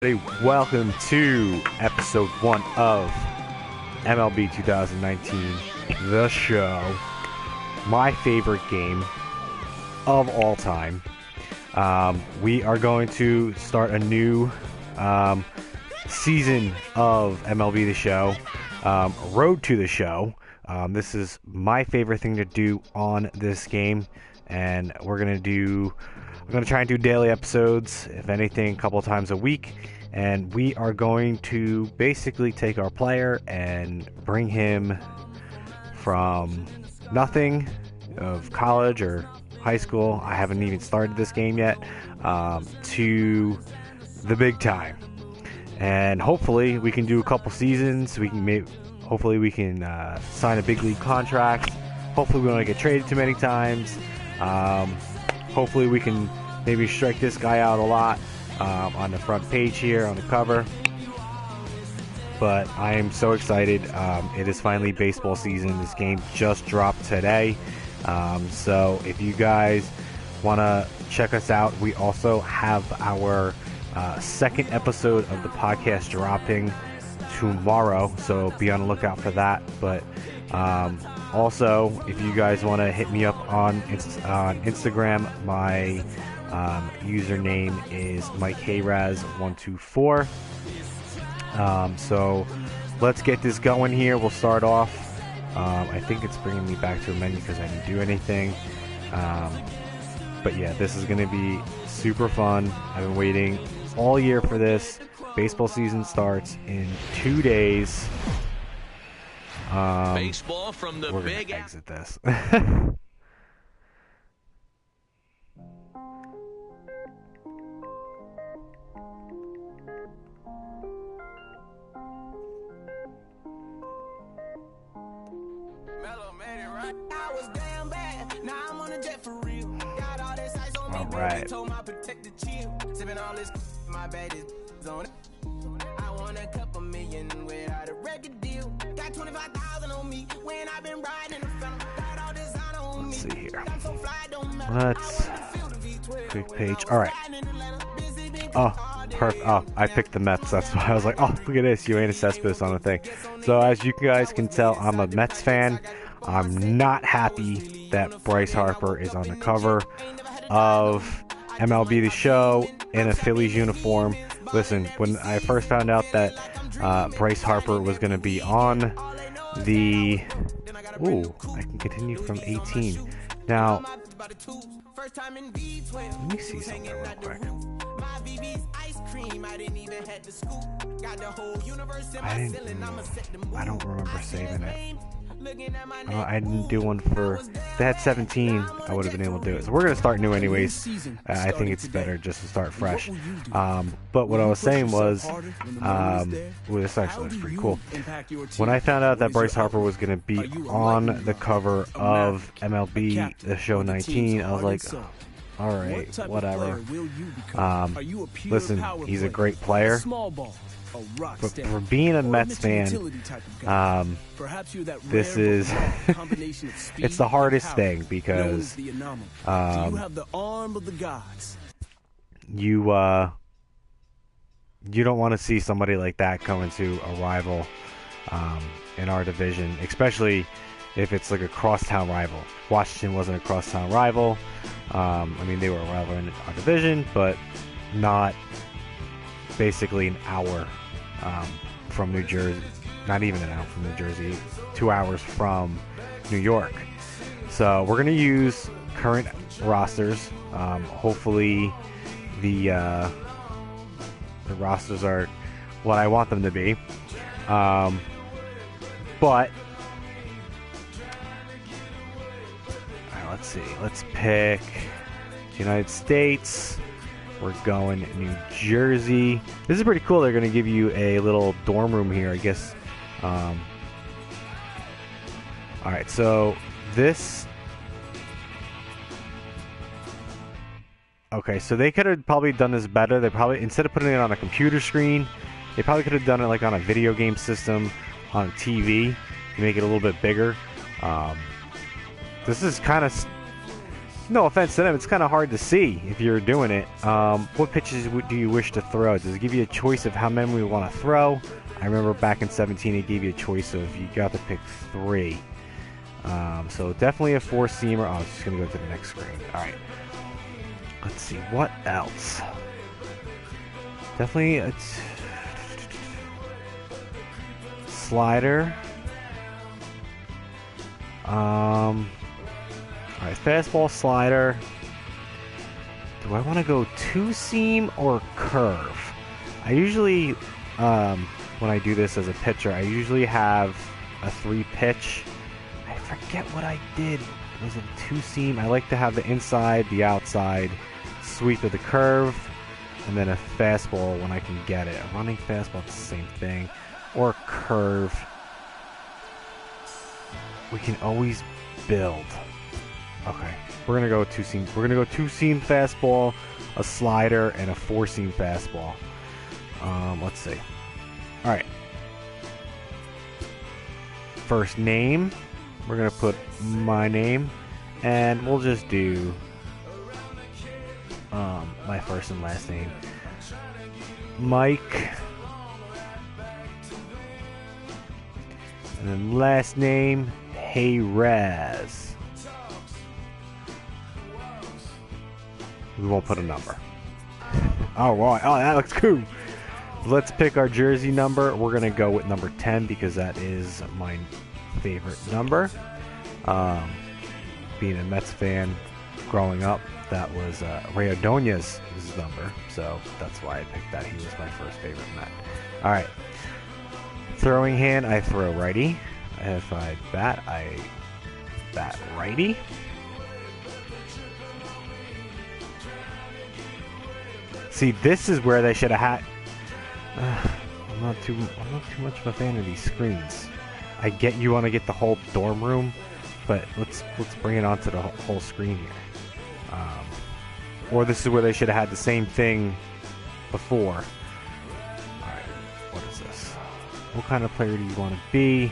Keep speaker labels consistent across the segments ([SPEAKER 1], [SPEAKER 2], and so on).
[SPEAKER 1] Welcome to episode 1 of MLB 2019 The Show, my favorite game of all time. We are going to start a new season of MLB The Show, Road to the Show. This is my favorite thing to do on this game, and we're going to try and do daily episodes, if anything, a couple times a week. And we are going to basically take our player and bring him from nothing of college or high school. I haven't even started this game yet, to the big time. And hopefully we can do a couple seasons. Hopefully we can sign a big league contract. Hopefully we don't get traded too many times. Hopefully we can maybe strike this guy out a lot on the front page here, on the cover. But I am so excited. It is finally baseball season. This game just dropped today. So if you guys want to check us out, we also have our second episode of the podcast dropping tomorrow. So be on the lookout for that. But also, if you guys want to hit me up on Instagram, my username is MikeHayraz124. So let's get this going here. We'll start off. I think it's bringing me back to a menu because I didn't do anything. But yeah, this is going to be super fun. I've been waiting all year for this. Baseball season starts in 2 days.
[SPEAKER 2] Baseball from the
[SPEAKER 1] we're
[SPEAKER 2] big
[SPEAKER 1] gonna exit this. All right.
[SPEAKER 3] I want a couple million without a record deal. Got 25,000 on me when I've been riding the film. Got all design on me.
[SPEAKER 1] Let's see here.
[SPEAKER 3] I'm so fly, don't matter.
[SPEAKER 1] Let's quick page. All right. Oh, perfect. Oh, I picked the Mets. That's why I was like, oh, look at this. Yoenis Cespedes on the thing. So as you guys can tell, I'm a Mets fan. I'm not happy that Bryce Harper is on the cover of MLB The Show in a Phillies uniform. Listen, when I first found out that Bryce Harper was going to be on the... Ooh, I can continue from 18. Now, let me see something real quick. I don't remember saving it. I didn't do one for... If they had 17, I would have been able to do it. So we're going to start new anyways. I think it's better just to start fresh. But what I was saying was... well, this actually looks pretty cool. When I found out that Bryce Harper was going to be on the cover of MLB The Show 19, I was like... Alright, whatever. Listen, he's a great player. But for being a Mets fan, this is it's the hardest thing because you don't want to see somebody like that come into a rival in our division, especially if it's like a crosstown rival. Washington wasn't a crosstown rival. I mean, they were a rival in our division, but not basically an hour from New Jersey. Not even an hour from New Jersey. 2 hours from New York. So we're going to use current rosters. Hopefully the rosters are what I want them to be. But let's see. Let's pick United States. We're going New Jersey. This is pretty cool. They're going to give you a little dorm room here, I guess. All right, so this... Okay, so they could have probably done this better. They probably, instead of putting it on a computer screen, they probably could have done it like on a video game system on TV to make it a little bit bigger. This is kind of no offense to them, it's kind of hard to see if you're doing it. What pitches do you wish to throw? Does it give you a choice of how many we want to throw? I remember back in 17, it gave you a choice of you got to pick 3. So definitely a 4-seamer. Oh, it's just going to go to the next screen. All right. Let's see. What else? Definitely a slider. All right, fastball, slider. Do I want to go 2-seam or curve? I usually, when I do this as a pitcher, I usually have a 3-pitch. I forget what I did. Was it a 2-seam? I like to have the inside, the outside, sweep of the curve, and then a fastball when I can get it. A running fastball, it's the same thing. Or curve. We can always build. Okay, we're going to go 2 seams. We're going to go 2-seam fastball, a slider, and a 4-seam fastball. Let's see. All right. First name. We're going to put my name. And we'll just do my first and last name. Mike. And then last name, Hey-Raz. We won't put a number. Oh, wow. Oh, that looks cool. Let's pick our jersey number. We're going to go with number 10 because that is my favorite number. Being a Mets fan growing up, that was Ray Ordonez's number. So that's why I picked that. He was my first favorite Met. All right. Throwing hand, I throw righty. If I bat righty. See, this is where they should have had. I'm not too much of a fan of these screens. I get you want to get the whole dorm room, but let's bring it onto the whole screen here. Or this is where they should have had the same thing before. All right, what is this? What kind of player do you want to be?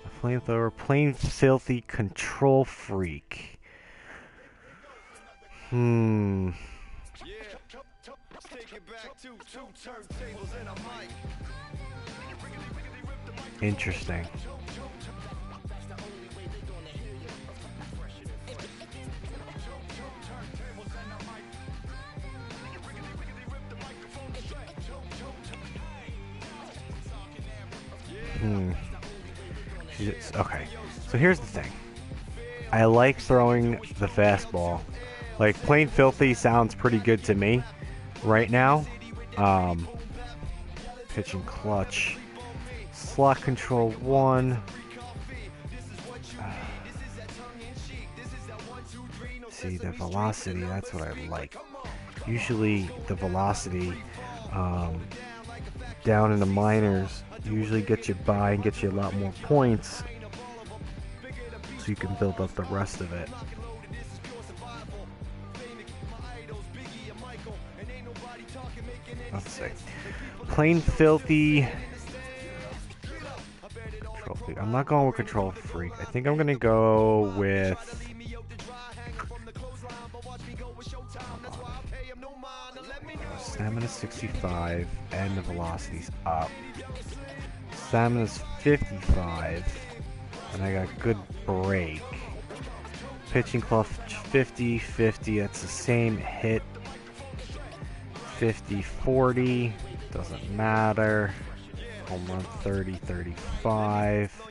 [SPEAKER 1] A flamethrower, plain filthy control freak. Interesting. Okay, so here's the thing. I like throwing the fastball. Like, plain filthy sounds pretty good to me right now. Pitching clutch. Slot control 1. See, the velocity, that's what I like. Usually the velocity down in the minors usually gets you by and gets you a lot more points, so you can build up the rest of it. Let's see. Plain filthy. Control freak. I'm not going with control freak. I think I'm gonna go with. Stamina's 65 and the velocity's up. Stamina's 55 and I got good break. Pitching clutch 50, 50. That's the same hit. 50, 40. Doesn't matter. Home run 30, 35.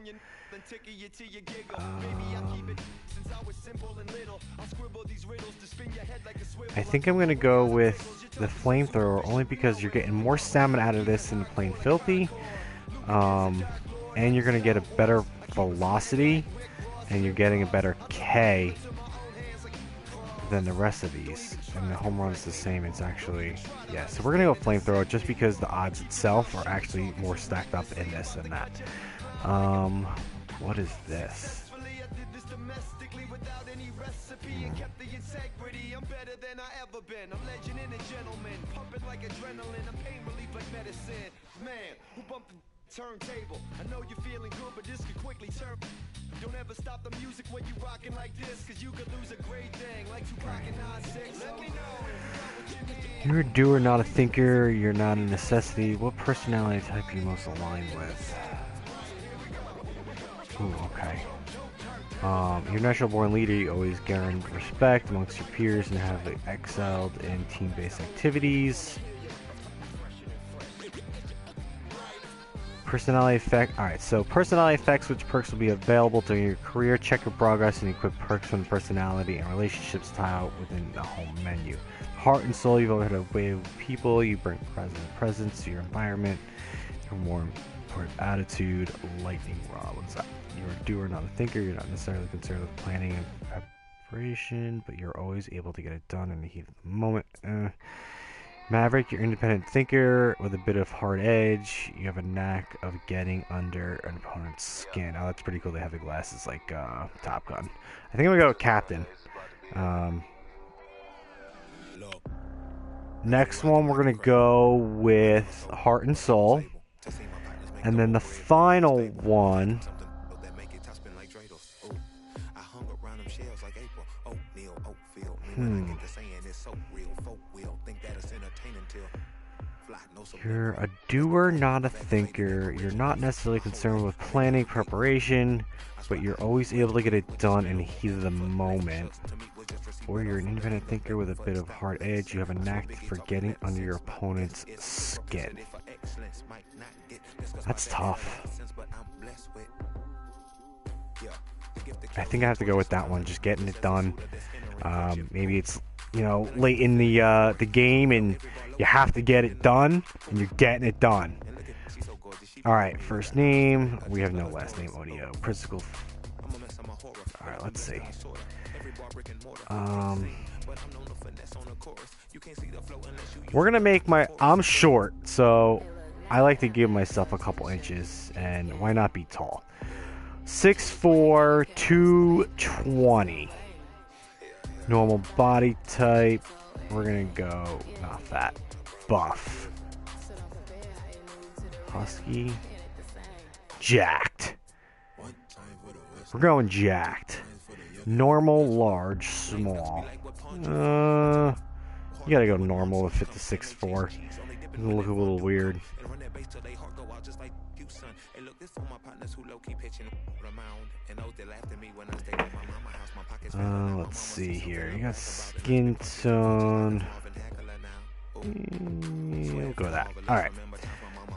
[SPEAKER 1] I think I'm gonna go with the flamethrower only because you're getting more stamina out of this than the plain filthy, and you're gonna get a better velocity, and you're getting a better K than the rest of these. And the home run is the same. It's actually, yeah. So we're gonna go flamethrower just because the odds itself are actually more stacked up in this than that. What is this?
[SPEAKER 2] turntable. I know you're feeling good, but this could quickly turn. Don't ever stop the music when you rockin' like this, cause you could lose a great thing like Tupac and 9-6. Let me know if you got what you need.
[SPEAKER 1] You're a doer, not a thinker. You're not a necessity. What personality type are you most aligned with? Ooh, okay. You're a natural born leader. You always gain respect amongst your peers and have excelled in team-based activities. Personality effect. Alright, so personality effects, which perks will be available during your career. Check your progress and equip perks from personality and relationships tile within the home menu. Heart and soul, you've always had a way of people. You bring presence to your environment. You're more important attitude. Lightning rod. What's that? You're a doer, not a thinker. You're not necessarily concerned with planning and preparation, but you're always able to get it done in the heat of the moment. Maverick, you're an independent thinker with a bit of hard edge. You have a knack of getting under an opponent's skin. Oh, that's pretty cool. They have the glasses like Top Gun. I think I'm gonna go with Captain. Next one, we're gonna go with Heart and Soul, and then the final one. You're a doer, not a thinker. You're not necessarily concerned with planning, preparation, but you're always able to get it done in the heat of the moment. Or you're an independent thinker with a bit of hard edge. You have a knack for getting under your opponent's skin. That's tough. I think I have to go with that one. Just getting it done. Maybe it's, you know, late in the game and you have to get it done, and you're getting it done. All right, first name. We have no last name. Audio. Principal. All right, let's see. We're gonna make my. I'm short, so I like to give myself a couple inches, and why not be tall? 6'4", 220. Normal body type. We're gonna go not fat, buff, husky, jacked. We're going jacked. Normal, large, small. You gotta go normal to fit the 6'4". It'll look a little weird. Let's see here. You got skin tone. We'll go with that. Alright.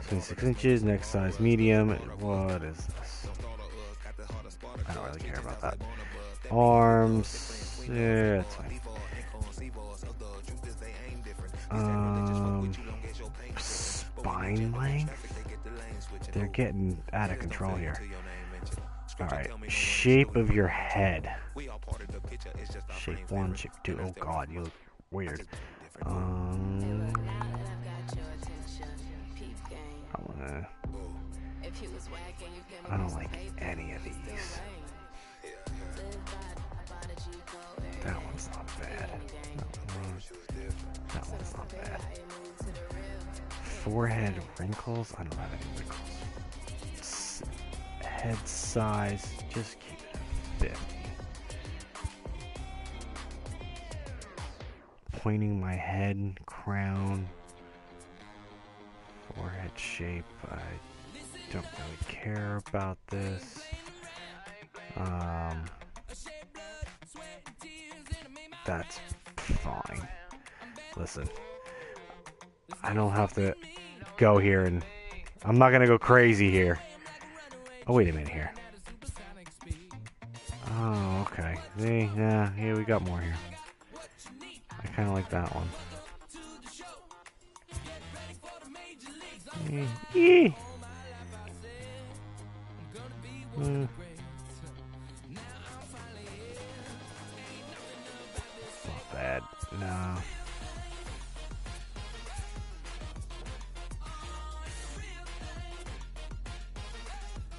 [SPEAKER 1] 26 inches, next size medium. What is this? I don't really care about that. Arms. Yeah, that's fine. Spine length? They're getting out of control here. Alright. Shape of your head. Shape 1, shape 2. Oh god, you look weird. I don't like any of these. That one's not bad. That one's not bad. Forehead wrinkles? I don't have any wrinkles. Head size, just keep it at 50. Pointing my head, crown, forehead shape. I don't really care about this. That's fine. Listen, I don't have to go here, and I'm not gonna go crazy here. Oh, wait a minute here. Oh, okay. Yeah, we got more here. I kind of like that one. Not bad. No.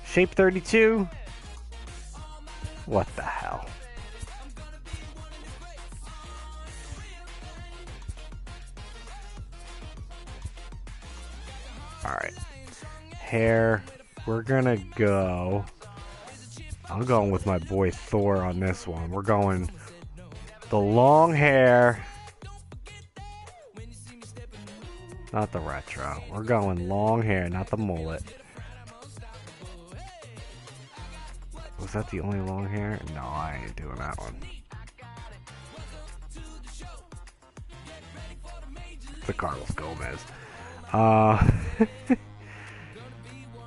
[SPEAKER 1] Shape 32? What the hell? Alright. hair, we're gonna go. I'm going with my boy Thor on this one. We're going the long hair, not the retro. We're going long hair, not the mullet. Was that the only long hair? No, I ain't doing that one. The Carlos Gomez.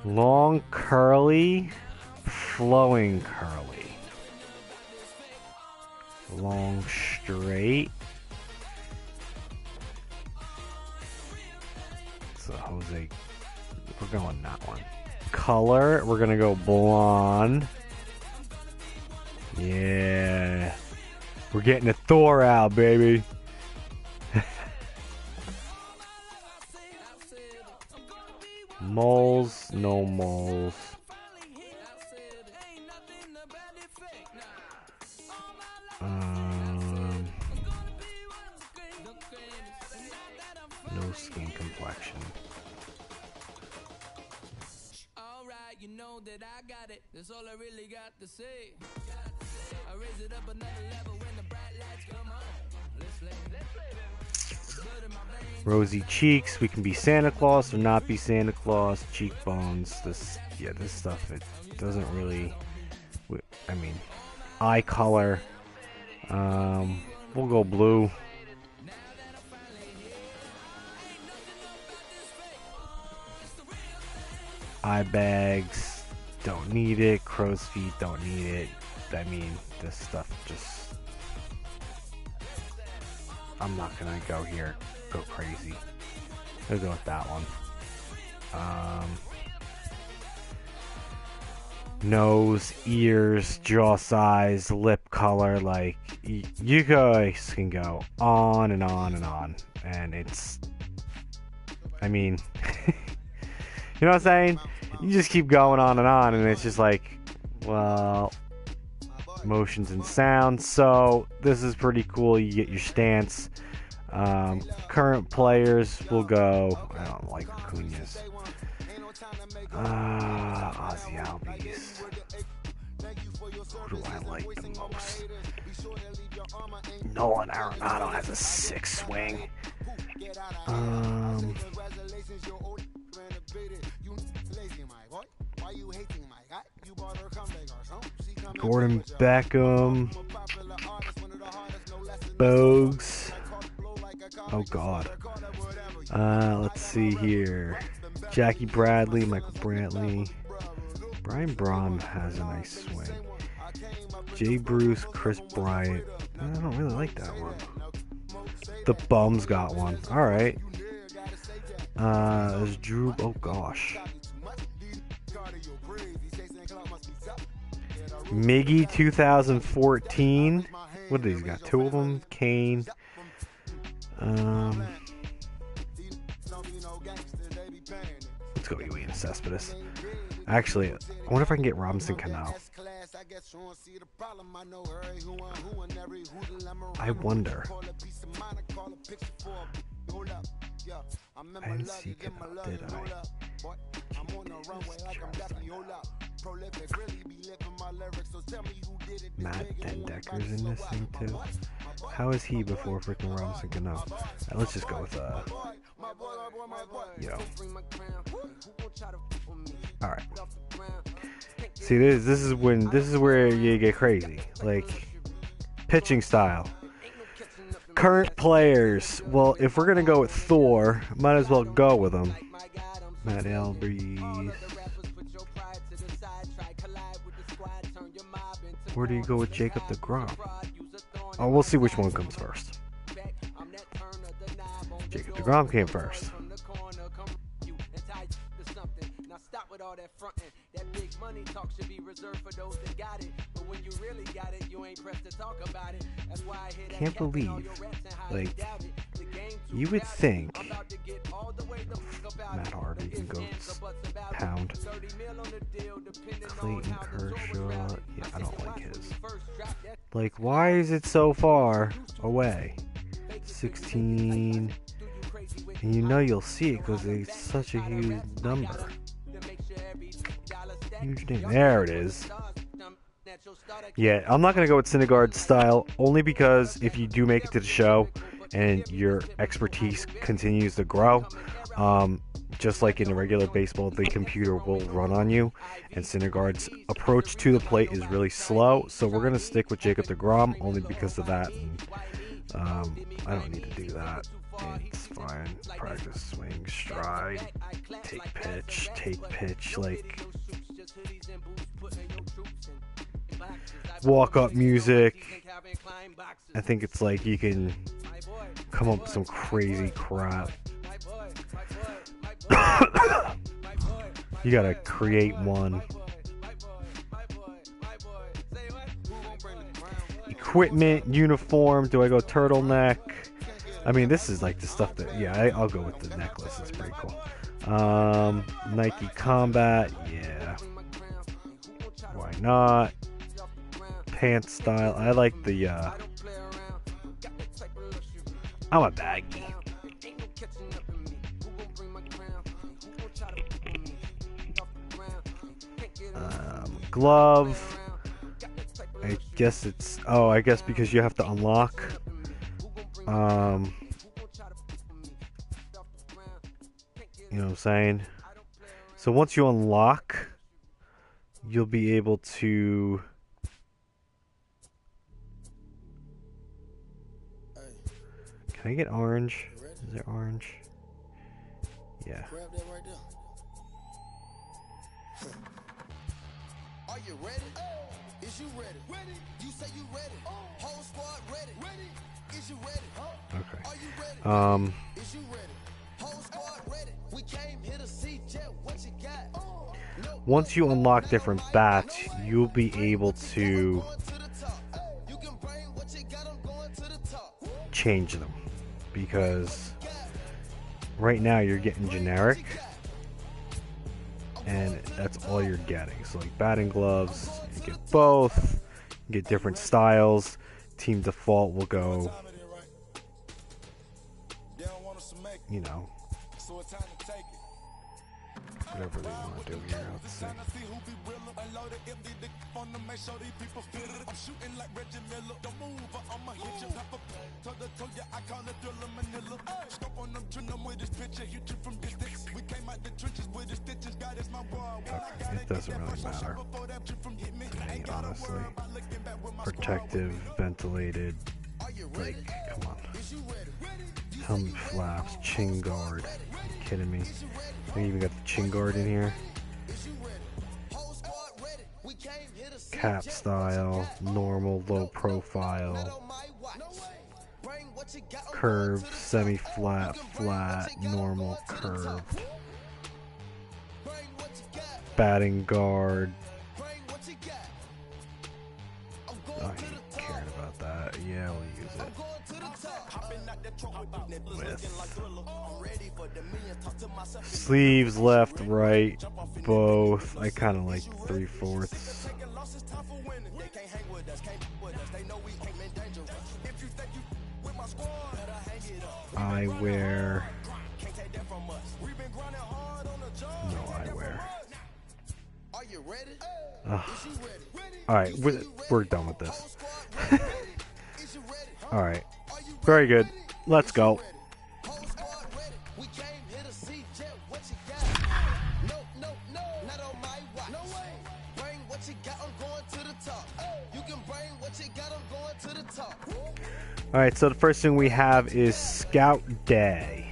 [SPEAKER 1] Long curly, flowing curly. Long straight. So Jose, we're going that one. Color, we're gonna go blonde. Yeah. We're getting a Thor out, baby. Moles, no moles. No skin complexion.
[SPEAKER 3] You know that I got it. That's all I really got to say. I raise it up another level when the bright lights come on. Let's play them.
[SPEAKER 1] Rosy cheeks. We can be Santa Claus or not be Santa Claus. Cheekbones. This stuff. It doesn't really. I mean, eye color. We'll go blue. Eye bags, don't need it. Crow's feet, don't need it. I mean, this stuff just... I'm not gonna go here, go crazy. I'll go with that one. Nose, ears, jaw size, lip color, like, you guys can go on and on and on. And it's... I mean... You know what I'm saying? You just keep going on, and it's just like, well, motions and sounds. So this is pretty cool. You get your stance. Current players will go. I don't like Acuña's. Ozzy Albies. Who do I like the most? Nolan Arenado has a 6 swing. Gordon Beckham, Bogues. Oh God. Let's see here. Jackie Bradley, Michael Brantley. Brian Braun has a nice swing. Jay Bruce, Chris Bryant. I don't really like that one. The Bums got one. All right. There's Drew. Oh gosh. Miggy 2014. What do these got? 2 of them. Kane. Let's go Eugenio Cespedes. Actually, I wonder if I can get Robinson Cano. I wonder. I didn't see Cano, did I? Matt Dendecker's in this thing too. How is he before freaking Robinson Cano? Let's just go with yo. All right. See, this is where you get crazy. Like pitching style. Current players. Well, if we're gonna go with Thor, might as well go with him. Matt Albies. Where do you go with Jacob deGrom? Oh, we'll see which one comes first. Jacob deGrom came first. Can't believe, like, you would think Matt Harvey can go pound. Clayton Kershaw, yeah, I don't like his. Like, why is it so far away? 16, and you know you'll see it because it's such a huge number. Huge name. There it is. Yeah, I'm not going to go with Syndergaard's style, only because if you do make it to the show and your expertise continues to grow, just like in a regular baseball, the computer will run on you, and Syndergaard's approach to the plate is really slow, so we're going to stick with Jacob deGrom only because of that. And, I don't need to do that. It's fine. Practice swing, stride, take pitch, like walk-up music. I think it's like you can come up with some crazy crap. You gotta create one. Equipment, uniform. Do I go turtleneck? I mean, this is like the stuff that, yeah, I'll go with the necklace. It's pretty cool. Nike Combat, yeah. Why not? Pants style. I like the, I'm a baggy. Glove. I guess it's, oh, I guess because you have to unlock. You know what I'm saying? So once you unlock, you'll be able to can I get orange? Is there orange? Yeah.
[SPEAKER 2] Are you ready? Is you ready? You say you ready. Whole squad ready. Is you ready?
[SPEAKER 1] Okay.
[SPEAKER 2] Are you ready? Is you ready? Whole squad ready. We came here to see Jet. What you got?
[SPEAKER 1] Once you unlock different bats, you'll be able to change them, because right now you're getting generic and that's all you're getting. So like batting gloves, you get both, you get different styles. Team default will go, you know, whatever they want to do here. Let's see. It doesn't really matter, honestly. Protective, ventilated, like, come on. Helmet flaps, chin guard. Are you kidding me? I even got the chin guard in here. Cap style, normal, low profile, curved, semi-flat, flat, normal, curved. Batting guard. Oh, he cared about that. Yeah, we'll use it. With sleeves, left, right, both. I kind of like 3/4. Eyewear. No eyewear. Alright, we're done with this. Alright. Very good. Let's go. Alright, so the first thing we have is Scout Day.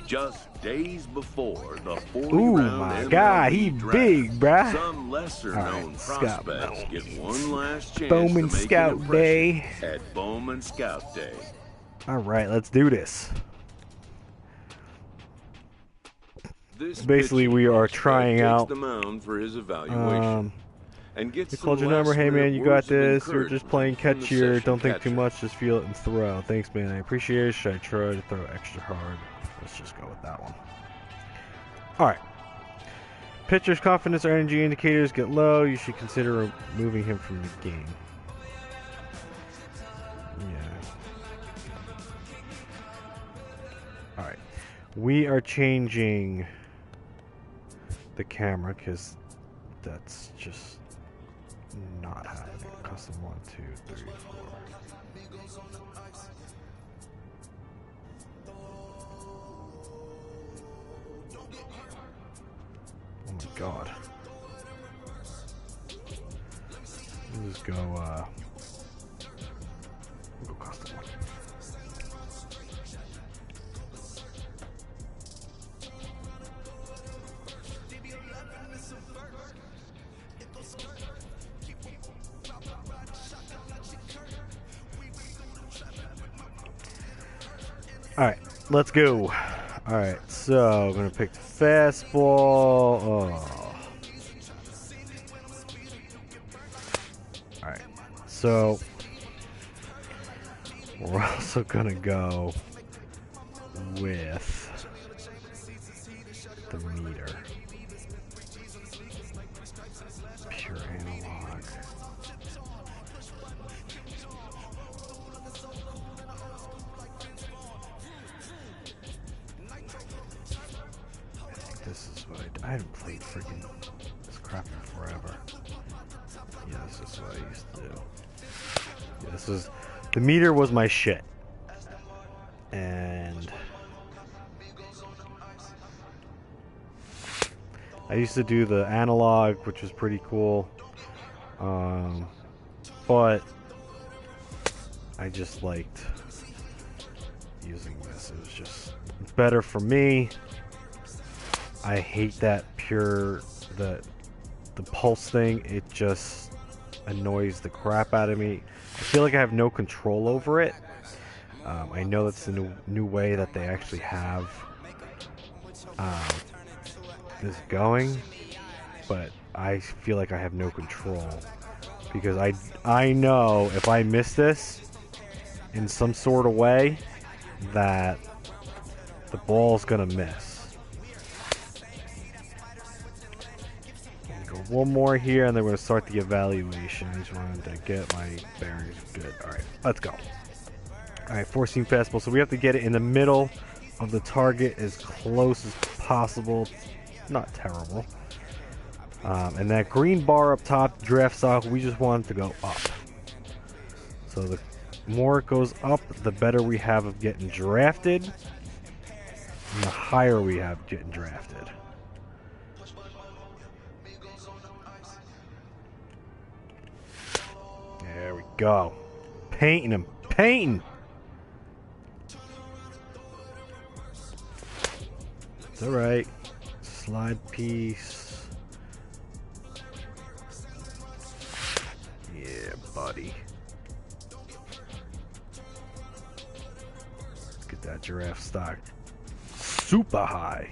[SPEAKER 4] Just days before the 40
[SPEAKER 1] Ooh,
[SPEAKER 4] round
[SPEAKER 1] my
[SPEAKER 4] MLB
[SPEAKER 1] God, he
[SPEAKER 4] draft,
[SPEAKER 1] big, bruh.
[SPEAKER 4] Some lesser-known
[SPEAKER 1] Scout
[SPEAKER 4] prospects
[SPEAKER 1] Day.
[SPEAKER 4] get one last chance
[SPEAKER 1] Bowman
[SPEAKER 4] to make
[SPEAKER 1] Scout
[SPEAKER 4] an impression
[SPEAKER 1] Day.
[SPEAKER 4] at Bowman Scout Day.
[SPEAKER 1] Alright, let's do this.
[SPEAKER 4] This
[SPEAKER 1] Basically, we
[SPEAKER 4] pitching
[SPEAKER 1] are
[SPEAKER 4] prospect
[SPEAKER 1] trying
[SPEAKER 4] takes
[SPEAKER 1] out,
[SPEAKER 4] the mound for his evaluation. And gets
[SPEAKER 1] they
[SPEAKER 4] some
[SPEAKER 1] called your number. Hey man, you got
[SPEAKER 4] last-minute
[SPEAKER 1] this.
[SPEAKER 4] words of
[SPEAKER 1] We're just playing
[SPEAKER 4] encouragement
[SPEAKER 1] catch
[SPEAKER 4] from the
[SPEAKER 1] here.
[SPEAKER 4] session
[SPEAKER 1] Don't think too
[SPEAKER 4] catcher.
[SPEAKER 1] much. Just feel it and throw. Thanks, man. I appreciate it. Should I try to throw extra hard? Let's just go with that one. Alright. Pitcher's confidence or energy indicators get low. You should consider removing him from the game. Yeah. Alright. We are changing the camera because that's just not happening. Custom 1, 2, 3, 4. Oh my god. We'll just go we'll go custom 1. Alright, let's go. Alright, so I'm going to pick the fastball. Oh. Alright, so we're also going to go with the meter. Pure analog. This is what I haven't played freaking this crap in forever. Yeah, this is what I used to do. Yeah, this was the meter was my shit, and I used to do the analog, which was pretty cool. But I just liked using this. It was just better for me. I hate that the pulse thing. It just annoys the crap out of me. I feel like I have no control over it. I know that's the new way that they actually have this going, but I feel like I have no control because I know if I miss this in some sort of way that the ball's gonna miss. One more here, and then we're going to start the evaluation. I just wanted to get my bearings good. Alright, let's go. Alright, 4-seam fastball. So we have to get it in the middle of the target as close as possible. Not terrible. And that green bar up top, draft stock, we just want it to go up. So the more it goes up, the better we have of getting drafted. And the higher we have getting drafted. There we go. Painting him. Painting! It's alright. Slide piece. Yeah, buddy. Let's get that giraffe stock super high.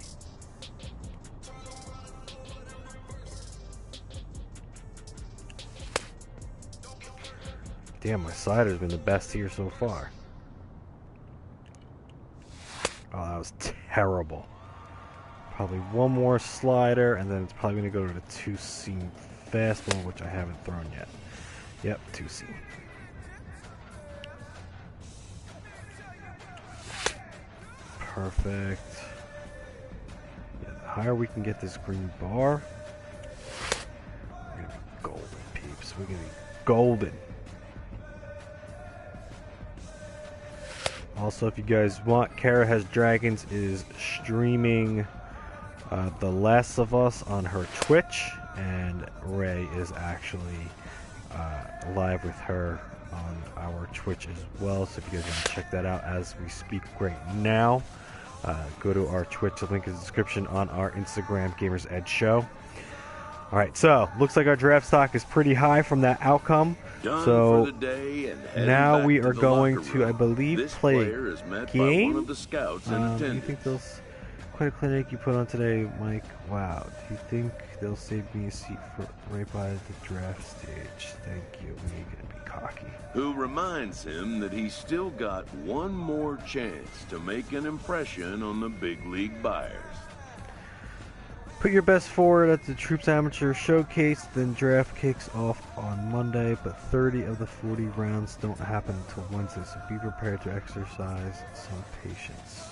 [SPEAKER 1] Damn, my slider's been the best here so far. Oh, that was terrible. Probably one more slider, and then it's probably going to go to the 2-seam fastball, which I haven't thrown yet. Yep, 2-seam. Perfect. Yeah, the higher we can get this green bar, we're going to be golden, peeps. We're going to be golden. Also, if you guys want, Kara Has Dragons is streaming The Last of Us on her Twitch, and Ray is actually live with her on our Twitch as well. So if you guys want to check that out as we speak right now, go to our Twitch. The link is in the description on our Instagram, Gamersedgeshow. Alright, so looks like our draft stock is pretty high from that outcome.
[SPEAKER 4] Done
[SPEAKER 1] So
[SPEAKER 4] for the day and
[SPEAKER 1] now we
[SPEAKER 4] back
[SPEAKER 1] are
[SPEAKER 4] to the
[SPEAKER 1] going
[SPEAKER 4] locker
[SPEAKER 1] to,
[SPEAKER 4] room.
[SPEAKER 1] I believe,
[SPEAKER 4] This
[SPEAKER 1] play
[SPEAKER 4] player is met by
[SPEAKER 1] game.
[SPEAKER 4] one of the scouts in
[SPEAKER 1] Do you
[SPEAKER 4] attendance.
[SPEAKER 1] think they'll quite a clinic you put on today, Mike? Wow. Do you think they'll save me a seat for right by the draft stage? Thank you. We ain't gonna be cocky.
[SPEAKER 4] Who reminds him that he's still got one more chance to make an impression on the big league buyers.
[SPEAKER 1] Put your best forward at the Troops Amateur Showcase, then draft kicks off on Monday, but 30 of the 40 rounds don't happen until Wednesday, so be prepared to exercise some patience.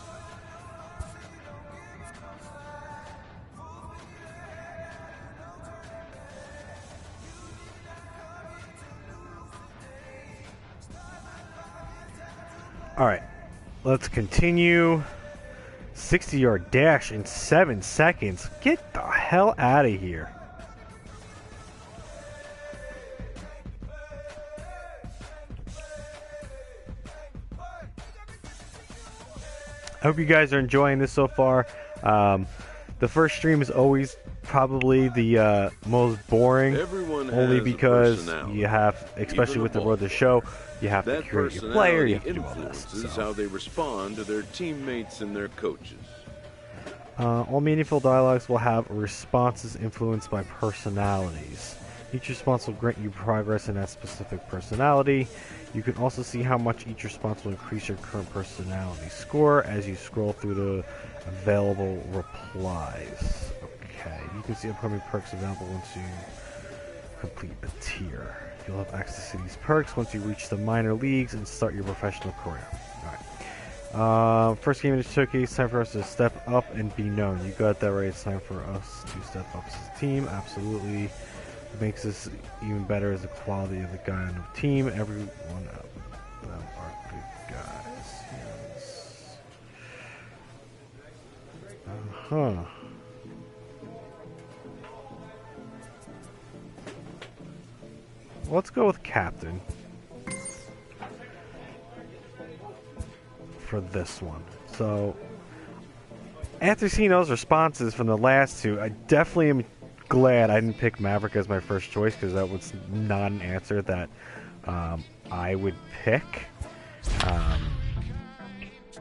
[SPEAKER 1] All right, let's continue. 60-yard dash in 7 seconds. Get the hell out of here. I hope you guys are enjoying this so far. The first stream is always probably the most boring, only because you have, especially with the Road to Show, you have to create your player, you have to do all this.
[SPEAKER 4] This is how they respond to their teammates and their coaches.
[SPEAKER 1] All meaningful dialogues will have responses influenced by personalities. Each response will grant you progress in that specific personality. You can also see how much each response will increase your current personality score as you scroll through the available replies. Okay, you can see upcoming perks available once you complete a tier. You'll have access to these perks once you reach the minor leagues and start your professional career. Alright. First game in the showcase, time for us to step up and be known. You got that right, it's time for us to step up as a team. Absolutely. What makes this even better is the quality of the guy on the team. Every one of them are good guys. Yes. Uh-huh. Let's go with Captain for this one. So, after seeing those responses from the last two, I definitely am glad I didn't pick Maverick as my first choice, because that was not an answer that I would pick.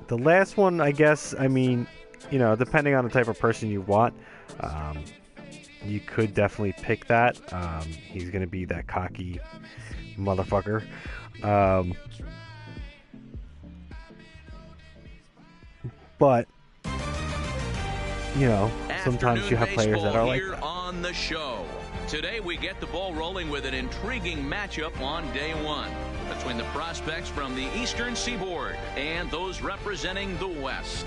[SPEAKER 1] The last one, I guess, I mean, you know, depending on the type of person you want, you could definitely pick that. He's going to be that cocky motherfucker. But, you know, sometimes you have players that are like that.
[SPEAKER 5] On the show. Today we get the ball rolling with an intriguing matchup on day one between the prospects from the Eastern Seaboard and those representing the West.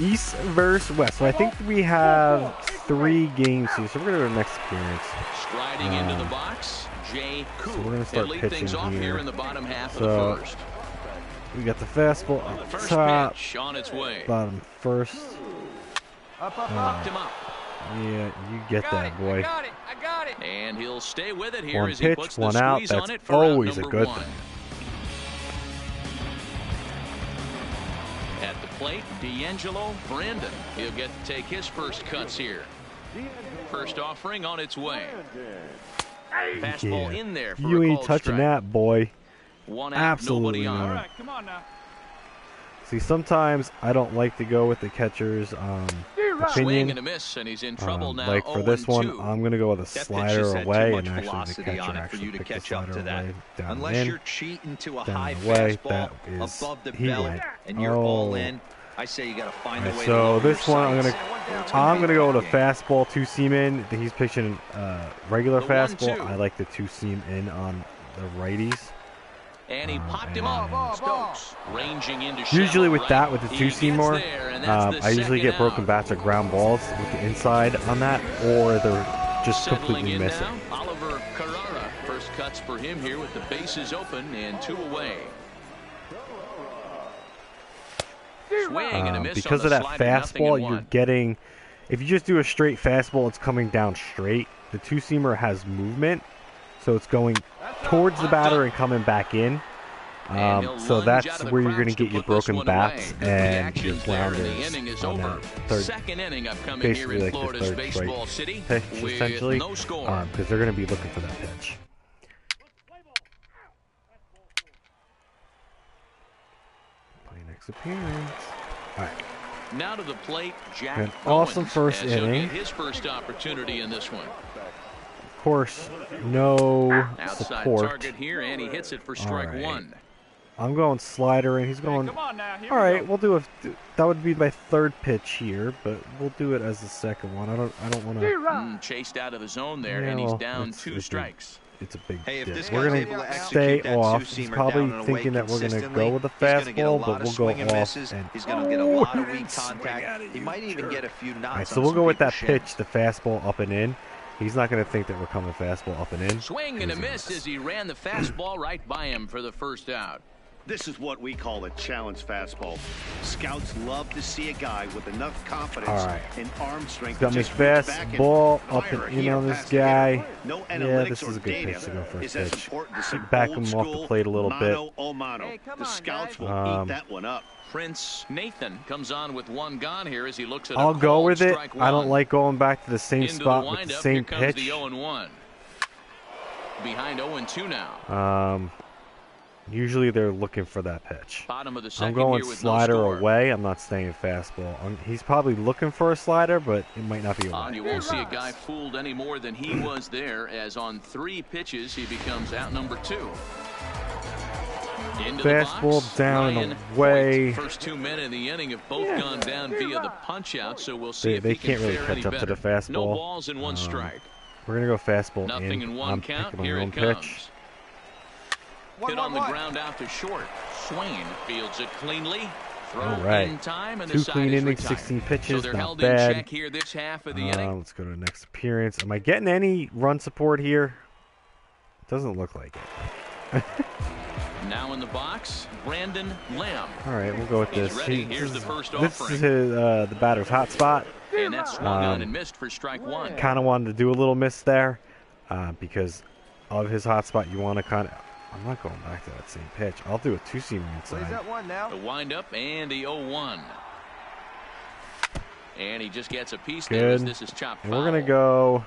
[SPEAKER 1] East versus West. So I think we have 3 games here. So we're going to go to the next appearance.
[SPEAKER 5] Striding into the box, Jay Koo.
[SPEAKER 1] So we're going to start pitching
[SPEAKER 5] things off
[SPEAKER 1] here
[SPEAKER 5] in the bottom half of the first.
[SPEAKER 1] We got the fastball up
[SPEAKER 5] First
[SPEAKER 1] top,
[SPEAKER 5] pitch on its way.
[SPEAKER 1] bottom first.
[SPEAKER 5] Popped him up.
[SPEAKER 1] Yeah, you get that, boy.
[SPEAKER 5] I got it. And he'll stay with it here
[SPEAKER 1] One
[SPEAKER 5] as he
[SPEAKER 1] pitch,
[SPEAKER 5] puts the
[SPEAKER 1] one out.
[SPEAKER 5] squeeze on
[SPEAKER 1] That's
[SPEAKER 5] it for out
[SPEAKER 1] always a
[SPEAKER 5] number
[SPEAKER 1] good
[SPEAKER 5] 1.
[SPEAKER 1] thing.
[SPEAKER 5] At the plate, D'Angelo Brandon. He'll get to take his first cuts here. First offering on its way. Fastball in there for
[SPEAKER 1] You
[SPEAKER 5] a
[SPEAKER 1] ain't
[SPEAKER 5] called
[SPEAKER 1] touching
[SPEAKER 5] strike.
[SPEAKER 1] that, boy.
[SPEAKER 5] One out,
[SPEAKER 1] Absolutely
[SPEAKER 5] nobody on.
[SPEAKER 1] not.
[SPEAKER 5] All right,
[SPEAKER 3] Come on now.
[SPEAKER 1] See, sometimes I don't like to go with the catcher's
[SPEAKER 5] Swing
[SPEAKER 1] opinion.
[SPEAKER 5] and a miss, and he's in trouble now.
[SPEAKER 1] Like for this one,
[SPEAKER 5] 0-2.
[SPEAKER 1] I'm going to go with a
[SPEAKER 6] That pitch
[SPEAKER 1] slider
[SPEAKER 6] just had too
[SPEAKER 1] away,
[SPEAKER 6] much
[SPEAKER 1] and actually the
[SPEAKER 6] velocity
[SPEAKER 1] catcher
[SPEAKER 6] on it for
[SPEAKER 1] actually
[SPEAKER 6] you to
[SPEAKER 1] picked the
[SPEAKER 6] catch up
[SPEAKER 1] slider
[SPEAKER 6] to that.
[SPEAKER 1] away, down
[SPEAKER 6] Unless
[SPEAKER 1] in,
[SPEAKER 6] you're cheating to a
[SPEAKER 1] down
[SPEAKER 6] high
[SPEAKER 1] away.
[SPEAKER 6] fastball
[SPEAKER 1] That is,
[SPEAKER 6] above the
[SPEAKER 1] he
[SPEAKER 6] belt
[SPEAKER 1] went.
[SPEAKER 6] and you're all in, I say you got to find a way to
[SPEAKER 1] So
[SPEAKER 6] lower
[SPEAKER 1] this
[SPEAKER 6] your
[SPEAKER 1] one,
[SPEAKER 6] sights.
[SPEAKER 1] I'm gonna go with a fastball, two-seam in. He's pitching regular
[SPEAKER 5] The
[SPEAKER 1] fastball.
[SPEAKER 5] 1-2.
[SPEAKER 1] I like the two-seam in on the righties.
[SPEAKER 5] And he popped him
[SPEAKER 1] and
[SPEAKER 5] up. Stokes ranging into
[SPEAKER 1] Usually
[SPEAKER 5] shallow
[SPEAKER 1] with
[SPEAKER 5] right.
[SPEAKER 1] that, with the
[SPEAKER 5] He
[SPEAKER 1] two-seam
[SPEAKER 5] gets
[SPEAKER 1] more,
[SPEAKER 5] there, and that's the
[SPEAKER 1] I usually get
[SPEAKER 5] second
[SPEAKER 1] broken
[SPEAKER 5] out.
[SPEAKER 1] bats or ground balls with the inside on that, or they're just
[SPEAKER 5] Settling
[SPEAKER 1] completely
[SPEAKER 5] in
[SPEAKER 1] missing.
[SPEAKER 5] now, Oliver Carrara. First cuts for him here with the bases open and 2 away. Swing and a miss
[SPEAKER 1] Because
[SPEAKER 5] on
[SPEAKER 1] of
[SPEAKER 5] the
[SPEAKER 1] that
[SPEAKER 5] slider, nothing
[SPEAKER 1] fastball,
[SPEAKER 5] in
[SPEAKER 1] you're
[SPEAKER 5] 1.
[SPEAKER 1] getting. If you just do a straight fastball, it's coming down straight. The two-seamer has movement, so it's going towards the batter and coming back in.
[SPEAKER 5] And he'll
[SPEAKER 1] So
[SPEAKER 5] lunge
[SPEAKER 1] that's
[SPEAKER 5] out of the
[SPEAKER 1] where you're
[SPEAKER 5] crouch
[SPEAKER 1] going to get your
[SPEAKER 5] put this
[SPEAKER 1] broken
[SPEAKER 5] one
[SPEAKER 1] bats
[SPEAKER 5] away. Good
[SPEAKER 1] and your
[SPEAKER 5] reactions there, and the
[SPEAKER 1] grounders
[SPEAKER 5] inning is
[SPEAKER 1] on
[SPEAKER 5] over.
[SPEAKER 1] that third.
[SPEAKER 5] Second inning upcoming here
[SPEAKER 1] Basically
[SPEAKER 5] in
[SPEAKER 1] like the
[SPEAKER 5] Florida's
[SPEAKER 1] third
[SPEAKER 5] baseball
[SPEAKER 1] straight
[SPEAKER 5] city
[SPEAKER 1] pitch,
[SPEAKER 5] with
[SPEAKER 1] essentially,
[SPEAKER 5] no score.
[SPEAKER 1] because they're going to be looking for that pitch. Play next appearance. All right.
[SPEAKER 5] Now to the plate, Jack
[SPEAKER 1] An awesome
[SPEAKER 5] Owens,
[SPEAKER 1] first
[SPEAKER 5] as he'll
[SPEAKER 1] inning.
[SPEAKER 5] get his first opportunity in this one.
[SPEAKER 1] Of course, no
[SPEAKER 5] Outside
[SPEAKER 1] support.
[SPEAKER 5] target here, and he hits it for strike
[SPEAKER 1] right.
[SPEAKER 5] 1.
[SPEAKER 1] I'm going slider, and he's going.
[SPEAKER 3] Come on now. Here
[SPEAKER 1] All
[SPEAKER 3] we
[SPEAKER 1] right,
[SPEAKER 3] go.
[SPEAKER 1] we'll do a. That would be my third pitch here, but we'll do it as the second one. I don't want to.
[SPEAKER 5] Chased out of the zone there,
[SPEAKER 1] Yeah,
[SPEAKER 5] and he's
[SPEAKER 1] well,
[SPEAKER 5] down
[SPEAKER 1] it's
[SPEAKER 5] 2
[SPEAKER 1] a-
[SPEAKER 5] strikes.
[SPEAKER 1] It's a big
[SPEAKER 6] Hey, if
[SPEAKER 1] dip.
[SPEAKER 6] this
[SPEAKER 1] We're
[SPEAKER 6] guy's
[SPEAKER 1] gonna
[SPEAKER 6] able to
[SPEAKER 1] stay
[SPEAKER 6] execute that
[SPEAKER 1] off. He's
[SPEAKER 6] two-seamer
[SPEAKER 1] probably
[SPEAKER 6] down and away
[SPEAKER 1] thinking that we're gonna
[SPEAKER 6] consistently,
[SPEAKER 1] go with the
[SPEAKER 6] he's gonna get a
[SPEAKER 1] fastball,
[SPEAKER 6] lot
[SPEAKER 1] but
[SPEAKER 6] of
[SPEAKER 1] we'll
[SPEAKER 6] swing
[SPEAKER 1] go
[SPEAKER 6] and
[SPEAKER 1] off.
[SPEAKER 6] misses.
[SPEAKER 1] And
[SPEAKER 6] He's going to get a lot of weak
[SPEAKER 1] swing
[SPEAKER 6] contact.
[SPEAKER 1] out of
[SPEAKER 6] He
[SPEAKER 1] you,
[SPEAKER 6] might even
[SPEAKER 1] jerk.
[SPEAKER 6] get a few knots.
[SPEAKER 1] All right, so
[SPEAKER 6] on
[SPEAKER 1] we'll
[SPEAKER 6] some
[SPEAKER 1] go with that
[SPEAKER 6] people's
[SPEAKER 1] pitch,
[SPEAKER 6] shins.
[SPEAKER 1] the fastball up and in, He's not going to think that we're coming fastball up and in.
[SPEAKER 5] Swing and a miss as he ran the fastball right by him for the first out.
[SPEAKER 7] This is what we call a challenge fastball. Scouts love to see a guy with enough confidence and arm strength.
[SPEAKER 1] Got my fastball up and in on this guy. Yeah, this is a good pitch to go first pitch. Back him off the plate a little bit.
[SPEAKER 7] The Scouts will eat that one up.
[SPEAKER 5] Prince Nathan comes on with one gone here as he looks at
[SPEAKER 1] I'll go with it. I don't like going back to the same spot with the same pitch.
[SPEAKER 5] The 0-1. Behind 0-2 now.
[SPEAKER 1] Usually they're looking for that pitch.
[SPEAKER 5] Bottom of the
[SPEAKER 1] I'm
[SPEAKER 5] second
[SPEAKER 1] going
[SPEAKER 5] here with
[SPEAKER 1] slider
[SPEAKER 5] no score.
[SPEAKER 1] away. I'm not staying fastball. He's probably looking for a slider, but it might not be away.
[SPEAKER 5] You won't see a guy fooled any more than he was there, as on 3 pitches he becomes out number 2. Into
[SPEAKER 1] fastball
[SPEAKER 5] the box,
[SPEAKER 1] down
[SPEAKER 5] Ryan
[SPEAKER 1] and away.
[SPEAKER 5] First 2 men in the inning have both gone down via the punch out, so we'll see if
[SPEAKER 1] they
[SPEAKER 5] he can
[SPEAKER 1] can't really
[SPEAKER 5] fare
[SPEAKER 1] catch
[SPEAKER 5] any
[SPEAKER 1] up to
[SPEAKER 5] better.
[SPEAKER 1] the fastball.
[SPEAKER 5] No balls and 1 strike.
[SPEAKER 1] We're gonna go fastball
[SPEAKER 5] Nothing in 1
[SPEAKER 1] I'm
[SPEAKER 5] count.
[SPEAKER 1] picking
[SPEAKER 5] Here
[SPEAKER 1] my
[SPEAKER 5] it
[SPEAKER 1] own
[SPEAKER 5] comes.
[SPEAKER 1] pitch.
[SPEAKER 5] Hit on the ground out to short. Swain fields it cleanly. Throw
[SPEAKER 1] All right.
[SPEAKER 5] in time, and
[SPEAKER 1] 2
[SPEAKER 5] the side
[SPEAKER 1] clean
[SPEAKER 5] is
[SPEAKER 1] innings,
[SPEAKER 5] retired.
[SPEAKER 1] 16 pitches,
[SPEAKER 5] So they're
[SPEAKER 1] not
[SPEAKER 5] held
[SPEAKER 1] bad.
[SPEAKER 5] in check here this half of the inning.
[SPEAKER 1] Let's go to the next appearance. Am I getting any run support here? Doesn't look like it.
[SPEAKER 5] Now in the box, Brandon Lamb.
[SPEAKER 1] All right, we'll go with
[SPEAKER 5] He's
[SPEAKER 1] this.
[SPEAKER 5] ready. Here's the first
[SPEAKER 1] This
[SPEAKER 5] offering.
[SPEAKER 1] is his, the batter's hot spot.
[SPEAKER 5] And that swung on and missed for strike 1.
[SPEAKER 1] Kind of wanted to do a little miss there because of his hot spot. You want to kind of. I'm not going back to that same pitch. I'll do a 2-seamer inside.
[SPEAKER 5] The windup and the 0-1. And he just gets a piece there
[SPEAKER 1] Good.
[SPEAKER 5] as this is chopped
[SPEAKER 1] And
[SPEAKER 5] foul.
[SPEAKER 1] we're gonna go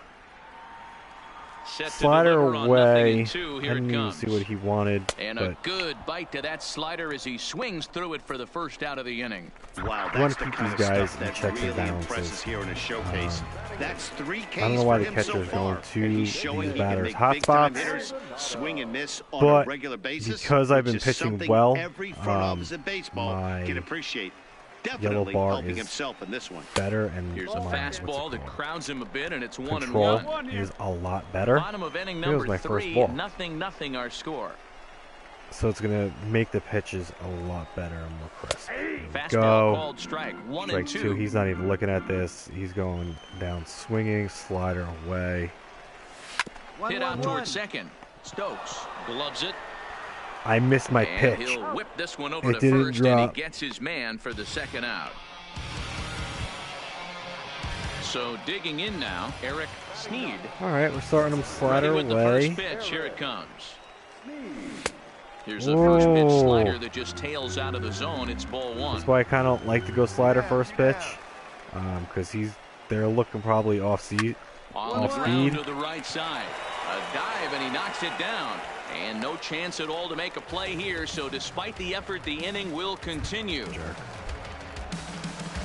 [SPEAKER 5] Set to
[SPEAKER 1] slider
[SPEAKER 5] deliver on
[SPEAKER 1] away.
[SPEAKER 5] 0-2.
[SPEAKER 1] I
[SPEAKER 5] Here
[SPEAKER 1] didn't
[SPEAKER 5] it
[SPEAKER 1] even
[SPEAKER 5] comes.
[SPEAKER 1] see what he wanted.
[SPEAKER 5] And a good bite to that slider as he swings through it for the first out of the inning.
[SPEAKER 7] Wow,
[SPEAKER 1] You wanna
[SPEAKER 7] that's the
[SPEAKER 1] keep
[SPEAKER 7] kind
[SPEAKER 1] these
[SPEAKER 7] of
[SPEAKER 1] guys
[SPEAKER 7] stuff
[SPEAKER 1] in
[SPEAKER 7] that
[SPEAKER 1] checks and
[SPEAKER 7] really
[SPEAKER 1] balances.
[SPEAKER 7] impresses here in a showcase. That's 3 Ks
[SPEAKER 1] I don't know why
[SPEAKER 7] for
[SPEAKER 1] the
[SPEAKER 7] him
[SPEAKER 1] catcher's
[SPEAKER 7] so
[SPEAKER 1] going
[SPEAKER 7] far,
[SPEAKER 1] to
[SPEAKER 7] and he's showing
[SPEAKER 1] these
[SPEAKER 7] he can
[SPEAKER 1] batters'
[SPEAKER 7] make
[SPEAKER 1] hot
[SPEAKER 7] big-time
[SPEAKER 1] spots.
[SPEAKER 7] hitters swing and miss on
[SPEAKER 1] But
[SPEAKER 7] a regular basis,
[SPEAKER 1] because I've been
[SPEAKER 7] which is
[SPEAKER 1] pitching
[SPEAKER 7] something
[SPEAKER 1] well,
[SPEAKER 7] every front office in baseball
[SPEAKER 1] my
[SPEAKER 7] can appreciate.
[SPEAKER 1] yellow
[SPEAKER 7] Definitely
[SPEAKER 1] bar
[SPEAKER 7] helping
[SPEAKER 1] is
[SPEAKER 7] himself in this one.
[SPEAKER 1] better, and
[SPEAKER 5] Here's a
[SPEAKER 1] my
[SPEAKER 5] fastball that crowds him a bit, and it's 1-1.
[SPEAKER 1] control is a lot better.
[SPEAKER 5] Bottom of inning
[SPEAKER 1] It was
[SPEAKER 5] number
[SPEAKER 1] my first
[SPEAKER 5] 3,
[SPEAKER 1] ball.
[SPEAKER 5] 0-0 our score.
[SPEAKER 1] So it's gonna make the pitches a lot better and more crisp. There we
[SPEAKER 5] Fastball
[SPEAKER 1] go.
[SPEAKER 5] called strike 1
[SPEAKER 1] Strike
[SPEAKER 5] and 2.
[SPEAKER 1] 2. He's not even looking at this. He's going down swinging, slider away.
[SPEAKER 5] Hit out towards second. Stokes gloves it.
[SPEAKER 1] I missed my
[SPEAKER 5] And
[SPEAKER 1] pitch.
[SPEAKER 5] he'll whip this one over
[SPEAKER 1] It
[SPEAKER 5] to
[SPEAKER 1] didn't
[SPEAKER 5] first, and he
[SPEAKER 1] drop.
[SPEAKER 5] gets his man for the second out. So digging in now, Eric Sneed.
[SPEAKER 1] All right, we're starting him slider
[SPEAKER 5] Ready with
[SPEAKER 1] away.
[SPEAKER 5] the first pitch. Here it comes. Here's the first pitch
[SPEAKER 1] Whoa.
[SPEAKER 5] slider that just tails out of the zone. It's ball 1.
[SPEAKER 1] That's why I kind of like to go slider first pitch, because they're looking probably off speed.
[SPEAKER 5] On the
[SPEAKER 1] off
[SPEAKER 5] ground
[SPEAKER 1] speed.
[SPEAKER 5] to the right side. A dive, and he knocks it down. And no chance at all to make a play here, so despite the effort, the inning will continue.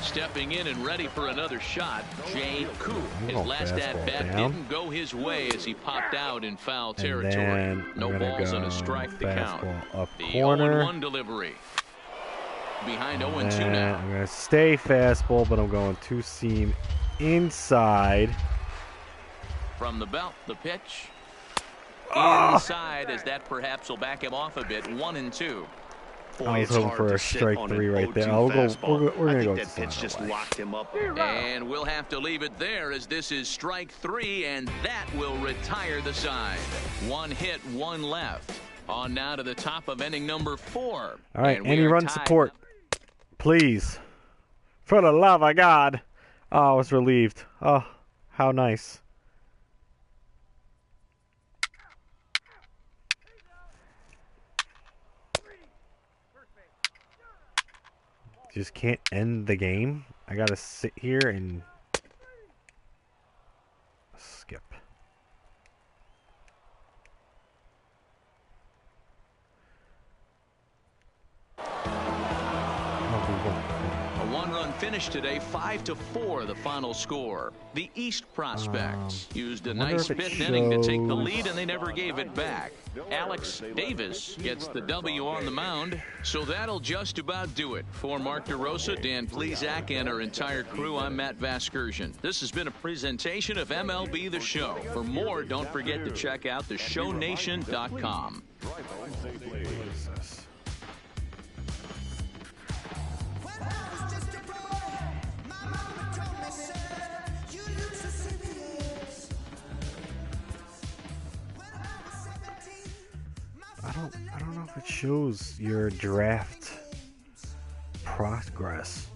[SPEAKER 5] Stepping in and ready for another shot, Jay Koo. His
[SPEAKER 1] going
[SPEAKER 5] last at-bat
[SPEAKER 1] fastball down.
[SPEAKER 5] didn't go his way as he popped out in foul
[SPEAKER 1] And
[SPEAKER 5] territory.
[SPEAKER 1] then
[SPEAKER 5] No
[SPEAKER 1] I'm gonna
[SPEAKER 5] balls
[SPEAKER 1] go
[SPEAKER 5] and a strike to count.
[SPEAKER 1] fastball up
[SPEAKER 5] The
[SPEAKER 1] corner.
[SPEAKER 5] 0-1 delivery. Behind 0-2
[SPEAKER 1] And
[SPEAKER 5] now.
[SPEAKER 1] I'm gonna stay fastball, but I'm going 2-seam inside.
[SPEAKER 5] From the belt, the pitch. Inside, as that perhaps will back him off a bit. 1-2.
[SPEAKER 1] I was hoping for a strike 3 right there. We're gonna go with
[SPEAKER 7] that pitch
[SPEAKER 1] slider
[SPEAKER 7] just
[SPEAKER 1] away.
[SPEAKER 7] locked him up.
[SPEAKER 5] And we'll have to leave it there as this is strike 3, and that will retire the side. 1 hit, 1 left. On now to the top of inning number 4.
[SPEAKER 1] All right,
[SPEAKER 5] And we
[SPEAKER 1] any
[SPEAKER 5] are
[SPEAKER 1] run
[SPEAKER 5] tied.
[SPEAKER 1] support, please. For the love of God. Oh, I was relieved. Oh, how nice. Just can't end the game. I gotta sit here and skip.
[SPEAKER 5] A 1-run finish today, 5-4 the final score. The East Prospects used a
[SPEAKER 1] wonder
[SPEAKER 5] nice
[SPEAKER 1] if it
[SPEAKER 5] 5th inning to take the
[SPEAKER 1] shows-
[SPEAKER 5] lead, and they never gave it back. Alex Davis gets the W on the mound, so that'll just about do it. For Mark DeRosa, Dan Plezak, and our entire crew, I'm Matt Vasgersian. This has been a presentation of MLB The Show. For more, don't forget to check out theshownation.com.
[SPEAKER 3] When I was just a boy, my mama told me, son, you look so serious.
[SPEAKER 1] I don't know if it shows your draft progress.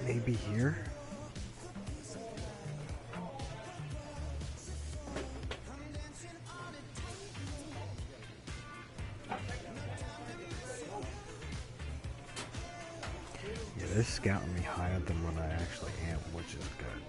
[SPEAKER 1] Maybe here. Yeah, they're scouting me higher than what I actually am, which is good.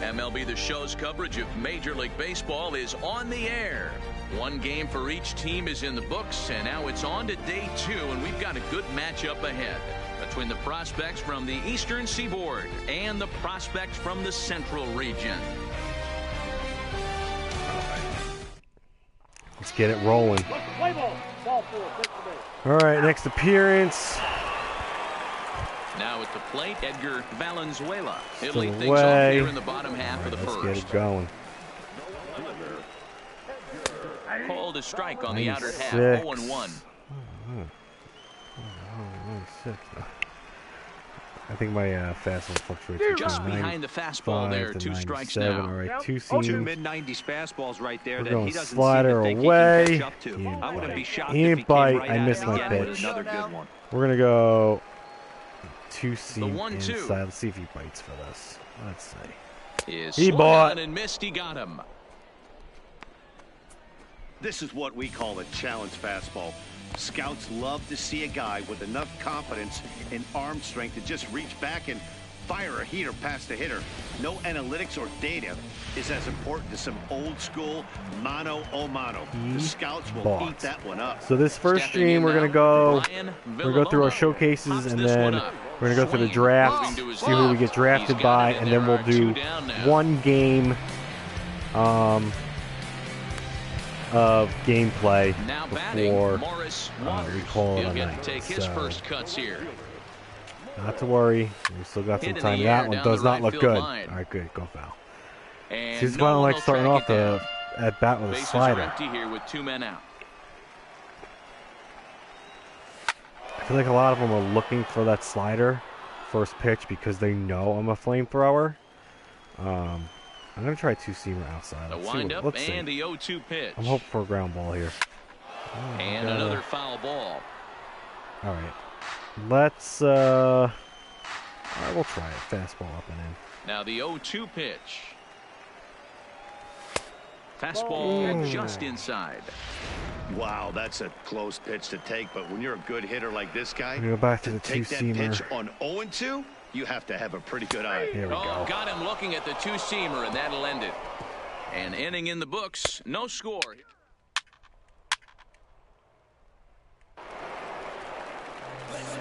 [SPEAKER 5] MLB The Show's coverage of Major League Baseball is on the air. One game for each team is in the books, and now it's on to day 2, and we've got a good matchup ahead between the prospects from the Eastern Seaboard and the prospects from the Central region.
[SPEAKER 1] Let's get it rolling. All right, next appearance.
[SPEAKER 5] Now at the plate, Edgar Valenzuela. He'll
[SPEAKER 1] Still
[SPEAKER 5] lead things off
[SPEAKER 1] away.
[SPEAKER 5] here in the bottom half of the
[SPEAKER 1] Let's
[SPEAKER 5] first.
[SPEAKER 1] get it going.
[SPEAKER 5] Called a strike on the outer half,
[SPEAKER 1] 96.
[SPEAKER 5] 0-1.
[SPEAKER 1] I think my fastball fluctuates
[SPEAKER 5] Just
[SPEAKER 1] between
[SPEAKER 5] behind the fastball
[SPEAKER 1] 95
[SPEAKER 5] there,
[SPEAKER 1] to
[SPEAKER 5] 2 strikes
[SPEAKER 1] 97.
[SPEAKER 5] now.
[SPEAKER 1] All right, two
[SPEAKER 6] Two
[SPEAKER 1] seams.
[SPEAKER 6] mid-90s fastballs right there
[SPEAKER 1] We're
[SPEAKER 6] that
[SPEAKER 1] going
[SPEAKER 6] he doesn't
[SPEAKER 1] slider
[SPEAKER 6] seem to think
[SPEAKER 1] away.
[SPEAKER 6] he can catch up to. I wouldn't be shocked if he came
[SPEAKER 1] Bite.
[SPEAKER 6] right
[SPEAKER 1] I
[SPEAKER 6] at
[SPEAKER 1] missed
[SPEAKER 6] it
[SPEAKER 1] my
[SPEAKER 6] again with
[SPEAKER 1] pitch.
[SPEAKER 6] another good one.
[SPEAKER 1] We're going to go two seam
[SPEAKER 5] 1-2.
[SPEAKER 1] inside. Let's see if he bites for this. Let's see.
[SPEAKER 5] He
[SPEAKER 1] He bought.
[SPEAKER 5] and missed. He got him.
[SPEAKER 7] This is what we call a challenge fastball. Scouts love to see a guy with enough confidence and arm strength to just reach back and fire a heater past the hitter. No analytics or data is as important as some old school mano a mano. The scouts will eat that one up.
[SPEAKER 1] So this first
[SPEAKER 5] Stepping
[SPEAKER 1] stream,
[SPEAKER 5] in
[SPEAKER 1] we're
[SPEAKER 5] now,
[SPEAKER 1] gonna go.
[SPEAKER 5] Brian
[SPEAKER 1] We're gonna go through our
[SPEAKER 5] Villalobos.
[SPEAKER 1] showcases,
[SPEAKER 5] Pops
[SPEAKER 1] and
[SPEAKER 5] this
[SPEAKER 1] then
[SPEAKER 5] one up.
[SPEAKER 1] we're gonna go through the
[SPEAKER 5] Swing,
[SPEAKER 1] draft,
[SPEAKER 5] moving to his
[SPEAKER 1] see who we
[SPEAKER 5] left.
[SPEAKER 1] get drafted
[SPEAKER 5] He's got
[SPEAKER 1] by,
[SPEAKER 5] it,
[SPEAKER 1] and then
[SPEAKER 5] there
[SPEAKER 1] we'll
[SPEAKER 5] are
[SPEAKER 1] do
[SPEAKER 5] 2 down now.
[SPEAKER 1] one game of gameplay
[SPEAKER 5] Now batting,
[SPEAKER 1] before
[SPEAKER 5] Morris
[SPEAKER 1] we
[SPEAKER 5] Waters.
[SPEAKER 1] call it
[SPEAKER 5] He'll
[SPEAKER 1] a
[SPEAKER 5] get
[SPEAKER 1] night.
[SPEAKER 5] to take his
[SPEAKER 1] So,
[SPEAKER 5] first cuts here.
[SPEAKER 1] not to worry, we still got some
[SPEAKER 5] Hit in
[SPEAKER 1] time.
[SPEAKER 5] the
[SPEAKER 1] That
[SPEAKER 5] air
[SPEAKER 1] one
[SPEAKER 5] down
[SPEAKER 1] does
[SPEAKER 5] the
[SPEAKER 1] not
[SPEAKER 5] right
[SPEAKER 1] look
[SPEAKER 5] field
[SPEAKER 1] good.
[SPEAKER 5] line.
[SPEAKER 1] All right, good, go foul.
[SPEAKER 5] And
[SPEAKER 1] He's
[SPEAKER 5] no
[SPEAKER 1] kind of
[SPEAKER 5] one
[SPEAKER 1] like
[SPEAKER 5] will
[SPEAKER 1] starting
[SPEAKER 5] track
[SPEAKER 1] off
[SPEAKER 5] it down.
[SPEAKER 1] at bat with a
[SPEAKER 5] Bases are
[SPEAKER 1] slider.
[SPEAKER 5] empty here with 2 men out.
[SPEAKER 1] I feel like a lot of them are looking for that slider first pitch because they know I'm a flamethrower. I'm gonna try two-seamer outside.
[SPEAKER 5] The
[SPEAKER 1] Let's see
[SPEAKER 5] windup
[SPEAKER 1] let's see.
[SPEAKER 5] and the 0-2 pitch.
[SPEAKER 1] I'm hoping for a ground ball here.
[SPEAKER 5] And another foul ball.
[SPEAKER 1] All right, let's. All right, we'll try it. Fastball up and in.
[SPEAKER 5] Now the 0-2 pitch. Fastball just inside.
[SPEAKER 7] Wow, that's a close pitch to take, but when you're a good hitter like this guy,
[SPEAKER 1] We go back to the
[SPEAKER 7] take that
[SPEAKER 1] two-seamer.
[SPEAKER 7] pitch on 0-2, you have to have a pretty good eye.
[SPEAKER 1] Here we
[SPEAKER 5] Oh,
[SPEAKER 1] go.
[SPEAKER 5] got him looking at the 2-seamer, and that'll end it. An inning in the books, no score.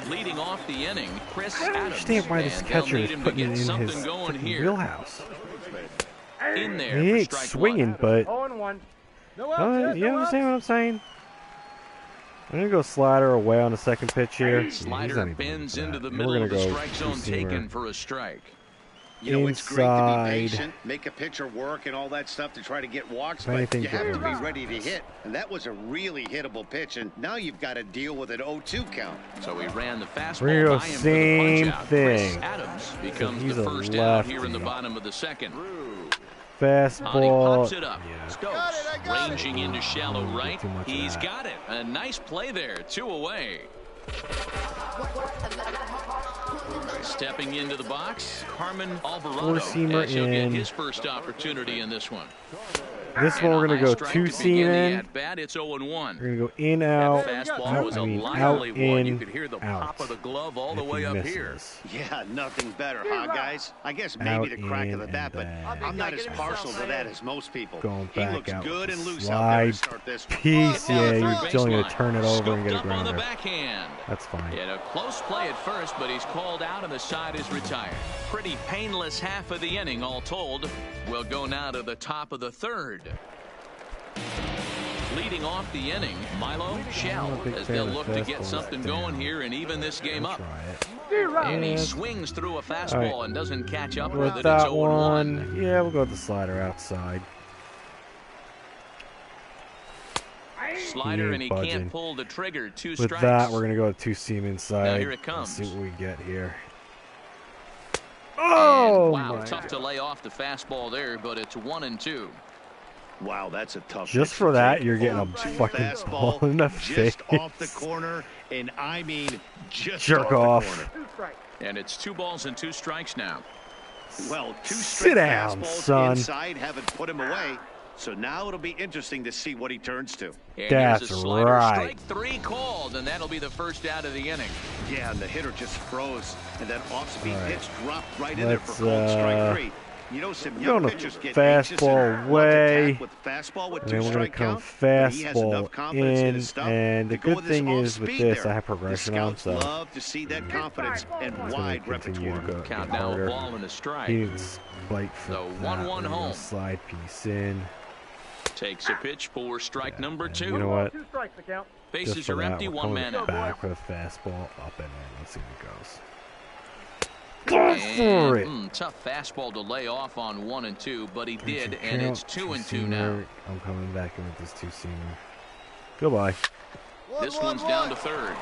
[SPEAKER 5] Leading off the inning, Chris
[SPEAKER 1] I don't
[SPEAKER 5] Adams.
[SPEAKER 1] understand why this
[SPEAKER 5] and they'll
[SPEAKER 1] catcher
[SPEAKER 5] need
[SPEAKER 1] is
[SPEAKER 5] him to
[SPEAKER 1] putting
[SPEAKER 5] get
[SPEAKER 1] it in
[SPEAKER 5] something
[SPEAKER 1] his
[SPEAKER 5] going
[SPEAKER 1] freaking
[SPEAKER 5] here.
[SPEAKER 1] wheelhouse.
[SPEAKER 5] In there
[SPEAKER 1] He
[SPEAKER 5] for
[SPEAKER 1] ain't
[SPEAKER 5] strike
[SPEAKER 1] swinging,
[SPEAKER 5] 1.
[SPEAKER 1] but
[SPEAKER 8] No outs,
[SPEAKER 1] you understand what I'm saying? I'm gonna go slider away on the second pitch here. He's not
[SPEAKER 5] Slider
[SPEAKER 1] even
[SPEAKER 5] bends
[SPEAKER 1] looking for
[SPEAKER 5] into
[SPEAKER 1] that.
[SPEAKER 5] the
[SPEAKER 1] And
[SPEAKER 5] middle
[SPEAKER 1] we're
[SPEAKER 5] of the
[SPEAKER 1] gonna go
[SPEAKER 5] strike zone,
[SPEAKER 1] two-seamer.
[SPEAKER 5] taken for a strike.
[SPEAKER 7] You know, it's great to be
[SPEAKER 1] Inside.
[SPEAKER 7] patient, make a pitcher work and all that stuff to try to get walks,
[SPEAKER 1] If
[SPEAKER 7] but
[SPEAKER 1] anything,
[SPEAKER 7] you have
[SPEAKER 1] get
[SPEAKER 7] to be
[SPEAKER 1] rid of
[SPEAKER 7] ready to hit. And that was a really hittable pitch, and now you've got to deal with an 0-2 count.
[SPEAKER 5] So he ran the fastball
[SPEAKER 1] We're gonna go
[SPEAKER 5] by him
[SPEAKER 1] same
[SPEAKER 5] for the punch out. Chris
[SPEAKER 1] thing.
[SPEAKER 5] Adams becomes
[SPEAKER 1] he's
[SPEAKER 5] the
[SPEAKER 1] a
[SPEAKER 5] first out here in the
[SPEAKER 1] lefty.
[SPEAKER 5] bottom of the second.
[SPEAKER 1] Fastball.
[SPEAKER 5] Pops it up.
[SPEAKER 1] Yeah.
[SPEAKER 5] Stokes ranging into shallow
[SPEAKER 1] Don't get
[SPEAKER 5] right.
[SPEAKER 1] too much of
[SPEAKER 5] He's
[SPEAKER 1] that.
[SPEAKER 5] got it. A nice play there. 2 away. Stepping into the box, Carmen Alvarado,
[SPEAKER 1] Four-seamer
[SPEAKER 5] as he'll get
[SPEAKER 1] in.
[SPEAKER 5] his first opportunity in this one.
[SPEAKER 1] This one we're
[SPEAKER 5] And a
[SPEAKER 1] gonna
[SPEAKER 5] high
[SPEAKER 1] go
[SPEAKER 5] strike
[SPEAKER 1] two
[SPEAKER 5] to
[SPEAKER 1] seam
[SPEAKER 5] begin the
[SPEAKER 1] in.
[SPEAKER 5] at-bat. It's 0-1.
[SPEAKER 1] We're gonna go in out.
[SPEAKER 5] That fastball
[SPEAKER 1] out,
[SPEAKER 5] was a
[SPEAKER 1] I mean,
[SPEAKER 5] lively
[SPEAKER 1] out,
[SPEAKER 5] one. You
[SPEAKER 1] in,
[SPEAKER 5] could hear the
[SPEAKER 1] out.
[SPEAKER 5] pop of the glove all the
[SPEAKER 1] If he
[SPEAKER 5] way up
[SPEAKER 1] misses.
[SPEAKER 5] here.
[SPEAKER 7] Yeah, nothing better, huh, guys? I guess maybe
[SPEAKER 1] Out,
[SPEAKER 7] the crack of
[SPEAKER 1] in,
[SPEAKER 7] the bat, but
[SPEAKER 1] and
[SPEAKER 7] I'm not as
[SPEAKER 8] then-
[SPEAKER 7] partial to that as most people.
[SPEAKER 1] Going
[SPEAKER 7] He
[SPEAKER 1] back
[SPEAKER 7] looks
[SPEAKER 1] out
[SPEAKER 7] good
[SPEAKER 1] with
[SPEAKER 7] and
[SPEAKER 1] the
[SPEAKER 7] loose out there to
[SPEAKER 1] slide.
[SPEAKER 7] start this one.
[SPEAKER 1] Piece, yeah,
[SPEAKER 5] Third
[SPEAKER 1] you're still gonna
[SPEAKER 5] baseline.
[SPEAKER 1] turn it over and
[SPEAKER 5] Scooped
[SPEAKER 1] get a
[SPEAKER 5] up on the
[SPEAKER 1] grounder.
[SPEAKER 5] backhand.
[SPEAKER 1] That's fine.
[SPEAKER 5] Yeah, a close play at first, but he's called out and the side is retired. Pretty painless half of the inning, all told. We'll go now to the top of the third. Leading off the inning, Milo Shell, as they'll look to get something going here and even this game up. And he swings through a fastball and doesn't catch up with it. It's 0-1.
[SPEAKER 1] Yeah, we'll go with the slider outside.
[SPEAKER 5] Slider, and he can't pull the trigger. 2 strikes.
[SPEAKER 1] With that, we're going to go with 2-seam inside.
[SPEAKER 5] Now here it comes.
[SPEAKER 1] Let's see what we get here.
[SPEAKER 5] Oh, wow, tough to lay off the fastball there, but it's 1-2.
[SPEAKER 7] Wow, that's a tough.
[SPEAKER 1] Just for that, you're getting a fucking ball in the face.
[SPEAKER 7] Just off the corner, and I mean just
[SPEAKER 1] jerk off.
[SPEAKER 5] And it's 2 balls and 2 strikes now.
[SPEAKER 7] Well, 2
[SPEAKER 1] Sit
[SPEAKER 7] straight
[SPEAKER 1] down,
[SPEAKER 7] fastballs
[SPEAKER 1] son.
[SPEAKER 7] inside haven't put him away. So now it'll be interesting to see what he turns to.
[SPEAKER 5] And
[SPEAKER 1] that's
[SPEAKER 5] here's a slider.
[SPEAKER 1] right.
[SPEAKER 5] Strike 3 called, and that'll be the first out of the inning.
[SPEAKER 7] Yeah, and the hitter just froze, and that off-speed pitch dropped right in
[SPEAKER 1] Let's,
[SPEAKER 7] there for called strike 3. You know, some young pitchers get
[SPEAKER 1] fastball away,
[SPEAKER 7] with fastball with
[SPEAKER 1] and
[SPEAKER 7] 2
[SPEAKER 1] then we're going to
[SPEAKER 7] strike
[SPEAKER 1] come
[SPEAKER 7] count. He has enough
[SPEAKER 1] fastball
[SPEAKER 7] confidence in his
[SPEAKER 1] in,
[SPEAKER 7] stuff
[SPEAKER 1] and the
[SPEAKER 7] to go
[SPEAKER 1] good
[SPEAKER 7] with his
[SPEAKER 1] thing is with
[SPEAKER 7] off-speed
[SPEAKER 1] this,
[SPEAKER 7] there.
[SPEAKER 1] I have progression on,
[SPEAKER 7] Scouts
[SPEAKER 1] so
[SPEAKER 7] love to see that confidence and
[SPEAKER 1] it's
[SPEAKER 7] wide
[SPEAKER 1] going to continue
[SPEAKER 7] repertoire.
[SPEAKER 1] to go
[SPEAKER 5] Count
[SPEAKER 1] get
[SPEAKER 5] now, a
[SPEAKER 1] harder.
[SPEAKER 5] ball and a strike.
[SPEAKER 1] He needs bite for
[SPEAKER 5] So
[SPEAKER 1] that.
[SPEAKER 5] 1-1
[SPEAKER 1] We're gonna
[SPEAKER 5] home.
[SPEAKER 1] slide piece in.
[SPEAKER 5] Takes a pitch for strike number 2.
[SPEAKER 1] You know what?
[SPEAKER 8] 2 strikes the count.
[SPEAKER 5] Bases
[SPEAKER 1] Just for
[SPEAKER 5] are
[SPEAKER 1] that,
[SPEAKER 5] empty,
[SPEAKER 1] we're
[SPEAKER 5] 1 man
[SPEAKER 1] coming
[SPEAKER 5] out.
[SPEAKER 1] back with a fastball up and in. Let's see what goes. Go for it.
[SPEAKER 5] Tough fastball to lay off on 1 and 2, but he did,
[SPEAKER 1] Count,
[SPEAKER 5] and it's 2 and 2 now.
[SPEAKER 1] I'm coming back in with this 2-seamer. Goodbye.
[SPEAKER 5] This one's down to third.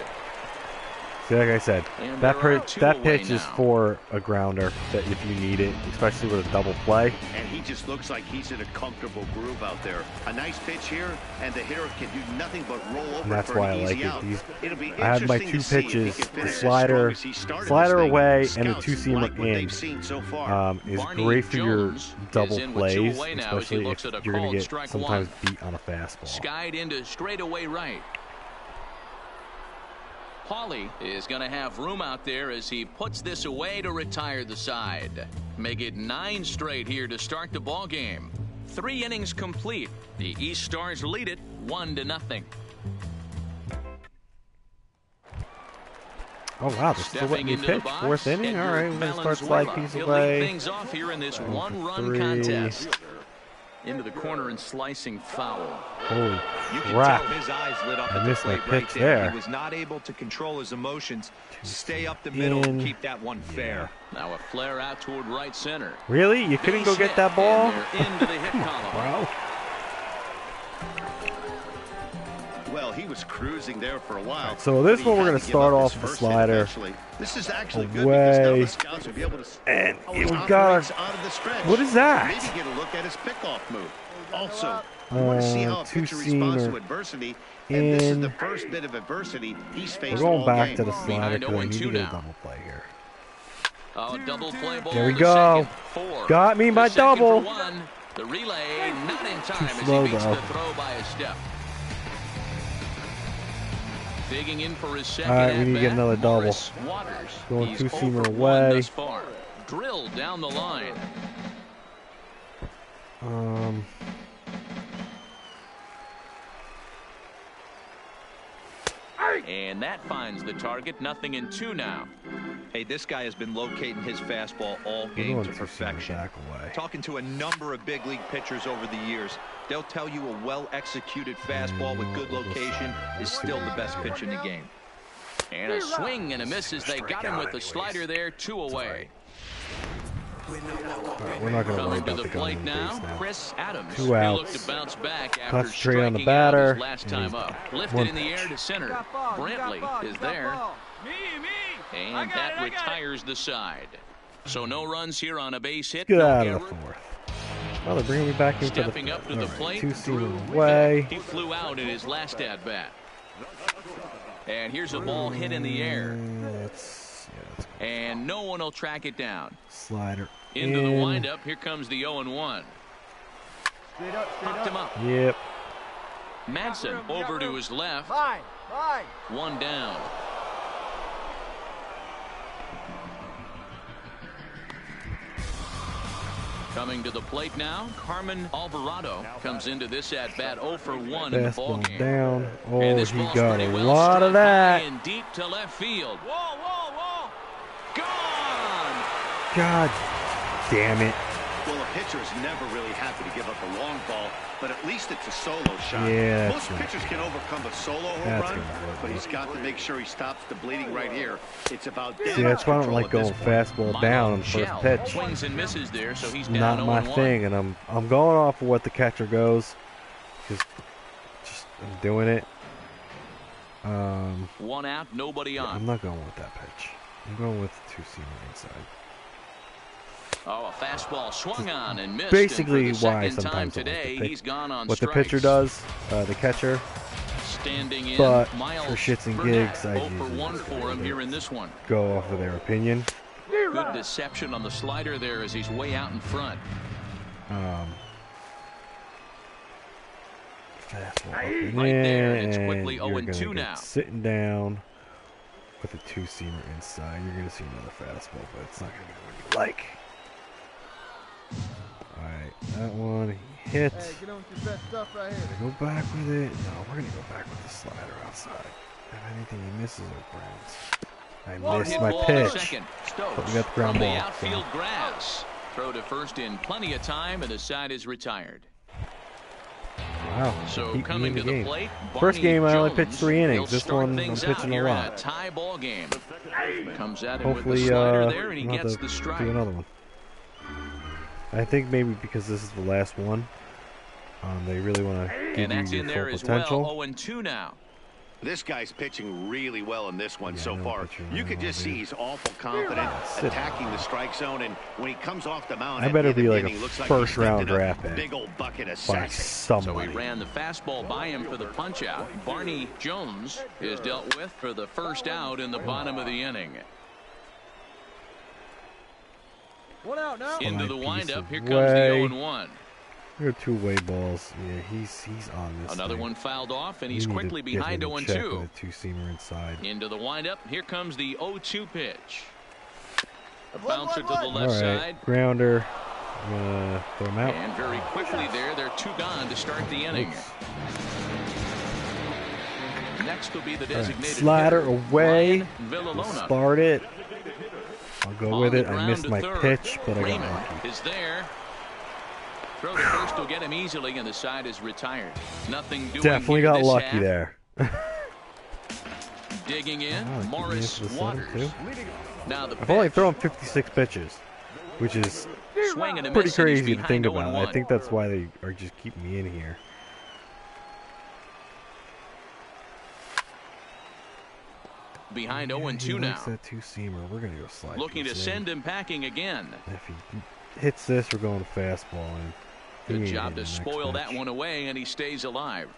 [SPEAKER 1] See, like I said,
[SPEAKER 5] And
[SPEAKER 1] that
[SPEAKER 5] there are 2
[SPEAKER 1] that
[SPEAKER 5] away
[SPEAKER 1] pitch is
[SPEAKER 5] now.
[SPEAKER 1] for a grounder that if you need it, especially with a double play.
[SPEAKER 7] And he just looks like he's in a comfortable groove out there. A nice pitch here, and the hitter can do nothing but roll over
[SPEAKER 1] And that's
[SPEAKER 7] for
[SPEAKER 1] why
[SPEAKER 7] an
[SPEAKER 1] I like
[SPEAKER 7] easy
[SPEAKER 1] it.
[SPEAKER 7] out. It'll be
[SPEAKER 1] I have my
[SPEAKER 7] interesting
[SPEAKER 1] 2
[SPEAKER 7] to see if he
[SPEAKER 1] pitches,
[SPEAKER 7] can
[SPEAKER 1] the
[SPEAKER 7] finish as
[SPEAKER 1] slider,
[SPEAKER 7] strong as he started
[SPEAKER 1] slider
[SPEAKER 7] this thing.
[SPEAKER 1] away, and the
[SPEAKER 7] Scouts
[SPEAKER 1] 2-seamer
[SPEAKER 7] like what
[SPEAKER 1] in.
[SPEAKER 7] they've seen so far.
[SPEAKER 1] Is
[SPEAKER 5] Barney
[SPEAKER 1] great for your
[SPEAKER 5] Jones
[SPEAKER 1] double
[SPEAKER 5] is in with 2
[SPEAKER 1] plays,
[SPEAKER 5] away now as he
[SPEAKER 1] especially
[SPEAKER 5] looks
[SPEAKER 1] if
[SPEAKER 5] at a
[SPEAKER 1] you're going
[SPEAKER 5] called
[SPEAKER 1] to get
[SPEAKER 5] strike
[SPEAKER 1] sometimes
[SPEAKER 5] 1.
[SPEAKER 1] beat on a fastball.
[SPEAKER 5] Skied into straightaway right. Hawley is going to have room out there as he puts this away to retire the side. Make it 9 straight here to start the ball game. 3 innings complete. The East Stars lead it 1-0.
[SPEAKER 1] Oh wow, they're still letting me pitch. 4th inning. All right, we're going to start slide piece
[SPEAKER 5] He'll
[SPEAKER 1] away.
[SPEAKER 5] lead things off here in this 1-run
[SPEAKER 1] 3.
[SPEAKER 5] contest. Into the corner and slicing foul.
[SPEAKER 1] Holy
[SPEAKER 6] You can
[SPEAKER 1] crap!
[SPEAKER 6] tell his eyes lit up
[SPEAKER 1] I
[SPEAKER 6] at the
[SPEAKER 1] missed my
[SPEAKER 6] plate right
[SPEAKER 1] pitch
[SPEAKER 6] there.
[SPEAKER 1] there.
[SPEAKER 6] He was not able to control his emotions. Stay up the middle and keep that one fair.
[SPEAKER 5] Now a flare out toward right center.
[SPEAKER 1] Really? You couldn't go get that ball?
[SPEAKER 5] And they're into the hit column.
[SPEAKER 1] Bro.
[SPEAKER 7] Well, he was cruising there for a while.
[SPEAKER 1] So this
[SPEAKER 7] but he
[SPEAKER 1] one we're
[SPEAKER 7] had
[SPEAKER 1] going
[SPEAKER 7] to
[SPEAKER 1] to
[SPEAKER 7] give
[SPEAKER 1] start
[SPEAKER 7] up
[SPEAKER 1] off
[SPEAKER 7] his
[SPEAKER 1] the
[SPEAKER 7] first hit
[SPEAKER 1] slider.
[SPEAKER 7] eventually. This is actually good because now
[SPEAKER 1] Away.
[SPEAKER 7] the scouts will be able to
[SPEAKER 1] And
[SPEAKER 7] how
[SPEAKER 1] we
[SPEAKER 7] he
[SPEAKER 1] got
[SPEAKER 7] operates
[SPEAKER 1] a-
[SPEAKER 7] out of the stretch.
[SPEAKER 1] What is that?
[SPEAKER 7] Maybe get a look at his pickoff move. Also, we want to see how a pitcher responds to
[SPEAKER 1] 2-seamer
[SPEAKER 7] adversity. And this is
[SPEAKER 1] in.
[SPEAKER 7] the first bit of adversity he's
[SPEAKER 1] We're
[SPEAKER 7] faced
[SPEAKER 1] going
[SPEAKER 7] all
[SPEAKER 1] back
[SPEAKER 7] game.
[SPEAKER 1] to the slider
[SPEAKER 5] Behind
[SPEAKER 1] because I need to
[SPEAKER 5] 0-2
[SPEAKER 1] get a
[SPEAKER 5] now.
[SPEAKER 1] double play here.
[SPEAKER 5] Oh, double play ball.
[SPEAKER 1] There we
[SPEAKER 5] to
[SPEAKER 1] go.
[SPEAKER 5] second. 4.
[SPEAKER 1] Got me my
[SPEAKER 5] The second
[SPEAKER 1] double.
[SPEAKER 5] for 1. The relay not in time as
[SPEAKER 1] slow,
[SPEAKER 5] he beats
[SPEAKER 1] though.
[SPEAKER 5] the throw by a step. Digging in for his second
[SPEAKER 1] All right, we need to get
[SPEAKER 5] at-bat,
[SPEAKER 1] another double.
[SPEAKER 5] Morris Waters.
[SPEAKER 1] Going
[SPEAKER 5] He's
[SPEAKER 1] 2-seamer
[SPEAKER 5] 0 for 1
[SPEAKER 1] away.
[SPEAKER 5] thus far. Drilled down the line. And that finds the target. 0-2 now.
[SPEAKER 6] Hey, this guy has been locating his fastball all
[SPEAKER 1] We're
[SPEAKER 6] game
[SPEAKER 1] going
[SPEAKER 6] to
[SPEAKER 1] 2-seamer
[SPEAKER 6] perfection.
[SPEAKER 1] back away.
[SPEAKER 6] Talking to a number of big league pitchers over the years, they'll tell you a well-executed fastball with good location is still the best pitch in the game.
[SPEAKER 5] And a swing and a miss as they got him with the slider there. 2 away.
[SPEAKER 1] All right, we're not going to worry
[SPEAKER 5] Coming to
[SPEAKER 1] about
[SPEAKER 5] the
[SPEAKER 1] the gun
[SPEAKER 5] plate
[SPEAKER 1] on
[SPEAKER 5] now,
[SPEAKER 1] base now.
[SPEAKER 5] Chris Adams.
[SPEAKER 1] 2
[SPEAKER 5] He
[SPEAKER 1] outs.
[SPEAKER 5] looked to bounce back after
[SPEAKER 1] Concentrate on the
[SPEAKER 5] striking out
[SPEAKER 1] batter,
[SPEAKER 5] his last
[SPEAKER 1] and
[SPEAKER 5] time
[SPEAKER 1] he's
[SPEAKER 5] up.
[SPEAKER 1] one
[SPEAKER 5] Lifted in the
[SPEAKER 1] pitch.
[SPEAKER 5] air to center. Brantley is there. And that retires the side. So no runs here on a base hit.
[SPEAKER 1] Get
[SPEAKER 5] no
[SPEAKER 1] out of the
[SPEAKER 5] error.
[SPEAKER 1] 4th. Well, they're bringing me back into the
[SPEAKER 5] Stepping up to the plate,
[SPEAKER 1] 2-seamer away.
[SPEAKER 5] He flew out in his last at bat. And here's a ball hit in the air.
[SPEAKER 1] Let's
[SPEAKER 5] And no one will track it down.
[SPEAKER 1] slider
[SPEAKER 5] Into the
[SPEAKER 1] in.
[SPEAKER 5] windup. Here comes the 0-1. Popped him up.
[SPEAKER 1] Yep.
[SPEAKER 5] Madsen over to his left.
[SPEAKER 8] Fine.
[SPEAKER 5] 1 down. Coming to the plate now, Carmen Alvarado comes into this at bat 0 for 1 in the ball
[SPEAKER 1] Fastball
[SPEAKER 5] game.
[SPEAKER 1] down.
[SPEAKER 5] And
[SPEAKER 1] Oh,
[SPEAKER 5] this
[SPEAKER 1] he
[SPEAKER 5] ball's
[SPEAKER 1] got
[SPEAKER 5] pretty
[SPEAKER 1] a
[SPEAKER 5] well
[SPEAKER 1] lot of
[SPEAKER 5] struck high
[SPEAKER 1] that.
[SPEAKER 5] and deep to left field.
[SPEAKER 8] Wall.
[SPEAKER 5] Gone.
[SPEAKER 1] God damn it.
[SPEAKER 7] Well, a pitcher is never really happy to give up a long ball, but at least it's a solo shot.
[SPEAKER 1] Yeah,
[SPEAKER 7] Most pitchers can overcome a solo home run, but he's got to make sure he stops the bleeding right here. It's about
[SPEAKER 1] See, that's why I don't like going fastball down on first pitch.
[SPEAKER 5] Swings and misses there, so he's
[SPEAKER 1] not my thing, and I'm going off of what the catcher goes. Just I'm doing it.
[SPEAKER 5] One out, nobody on.
[SPEAKER 1] I'm not going with that pitch. I'm going with the two-seamer inside.
[SPEAKER 5] Oh, a fastball swung on and missed.
[SPEAKER 1] Basically,
[SPEAKER 5] and for the
[SPEAKER 1] why
[SPEAKER 5] second time
[SPEAKER 1] sometimes
[SPEAKER 5] today, he's gone on
[SPEAKER 1] what
[SPEAKER 5] strikes.
[SPEAKER 1] the pitcher does, the catcher.
[SPEAKER 5] Standing in,
[SPEAKER 1] But
[SPEAKER 5] Miles
[SPEAKER 1] for shits and
[SPEAKER 5] Burnett,
[SPEAKER 1] gigs, I
[SPEAKER 5] 0 for 1 for him here in this one.
[SPEAKER 1] Go off of their opinion.
[SPEAKER 5] Good deception on the slider there as he's way out in front.
[SPEAKER 1] Fastball
[SPEAKER 5] right there, and it's quickly
[SPEAKER 1] you're
[SPEAKER 5] 0-2 now.
[SPEAKER 1] Sitting down with a two-seamer inside, you're going to see another fastball, but it's not going to be what you like. All right, that one he hit.
[SPEAKER 8] Hey, get on with your best stuff right here.
[SPEAKER 1] Go back with it. No, we're going to go back with the slider outside. If anything, he misses or grounds. I missed my pitch. But we got the ground ball.
[SPEAKER 5] The outfield grass. Throw to first in plenty of time, and the side is retired.
[SPEAKER 1] Wow.
[SPEAKER 5] So coming to the plate,
[SPEAKER 1] first game I only pitched
[SPEAKER 5] Jones,
[SPEAKER 1] 3 innings.
[SPEAKER 5] he'll
[SPEAKER 1] This one I'm
[SPEAKER 5] things
[SPEAKER 1] pitching
[SPEAKER 5] out
[SPEAKER 1] a
[SPEAKER 5] here in
[SPEAKER 1] lot.
[SPEAKER 5] tie ball game. Comes at him
[SPEAKER 1] Hopefully,
[SPEAKER 5] with the slider there, and he
[SPEAKER 1] I'll have
[SPEAKER 5] gets
[SPEAKER 1] to
[SPEAKER 5] the strike.
[SPEAKER 1] do another one. I think maybe because this is the last one, they really want to give you your full potential.
[SPEAKER 5] Well, 0-2 now.
[SPEAKER 7] This guy's pitching really well in this one so far. You could just see he's awful confident, attacking the strike zone, and when he comes off the mound,
[SPEAKER 1] I better be like a
[SPEAKER 7] looks
[SPEAKER 1] first-round draft pick.
[SPEAKER 7] Big old bucket of
[SPEAKER 1] by
[SPEAKER 7] sacks.
[SPEAKER 1] somebody.
[SPEAKER 5] So he ran the fastball by him for the punch-out. Barney Jones is dealt with for the first out in the bottom of the inning.
[SPEAKER 8] One out now.
[SPEAKER 5] Into the windup. Here comes the 0-1.
[SPEAKER 1] There are two-way balls. Yeah, he's on this.
[SPEAKER 5] Another one fouled off, and he's quickly behind 0-2.
[SPEAKER 1] A two-seamer inside.
[SPEAKER 5] Into the windup. Here comes the 0-2 pitch. A bouncer to the left side.
[SPEAKER 1] Grounder. I'm gonna throw him out.
[SPEAKER 5] And very quickly they're 2 gone to start the inning. Next will be the designated
[SPEAKER 1] slider
[SPEAKER 5] hitter,
[SPEAKER 1] away.
[SPEAKER 5] Ryan
[SPEAKER 1] Start it. I'll go with it. I missed my pitch, but I got
[SPEAKER 5] Raymond
[SPEAKER 1] lucky.
[SPEAKER 5] is there. Throw to first will get him easily, and the side is retired. Nothing doing.
[SPEAKER 1] Definitely
[SPEAKER 5] here
[SPEAKER 1] got
[SPEAKER 5] this
[SPEAKER 1] lucky
[SPEAKER 5] half.
[SPEAKER 1] there.
[SPEAKER 5] Digging in,
[SPEAKER 1] Oh,
[SPEAKER 5] Morris Waters. Now the
[SPEAKER 1] I've only thrown 56 pitches, which is
[SPEAKER 5] swing and a
[SPEAKER 1] pretty
[SPEAKER 5] miss, and he's
[SPEAKER 1] crazy to think
[SPEAKER 5] behind
[SPEAKER 1] about.
[SPEAKER 5] 0-1.
[SPEAKER 1] I think that's why they are just keeping me in here.
[SPEAKER 5] Behind 0-2
[SPEAKER 1] He
[SPEAKER 5] now.
[SPEAKER 1] likes that two-seamer. We're gonna go slide.
[SPEAKER 5] Looking to send him packing again.
[SPEAKER 1] If he hits this, we're going fastball. And
[SPEAKER 5] Good job to spoil that one away, and he stays alive.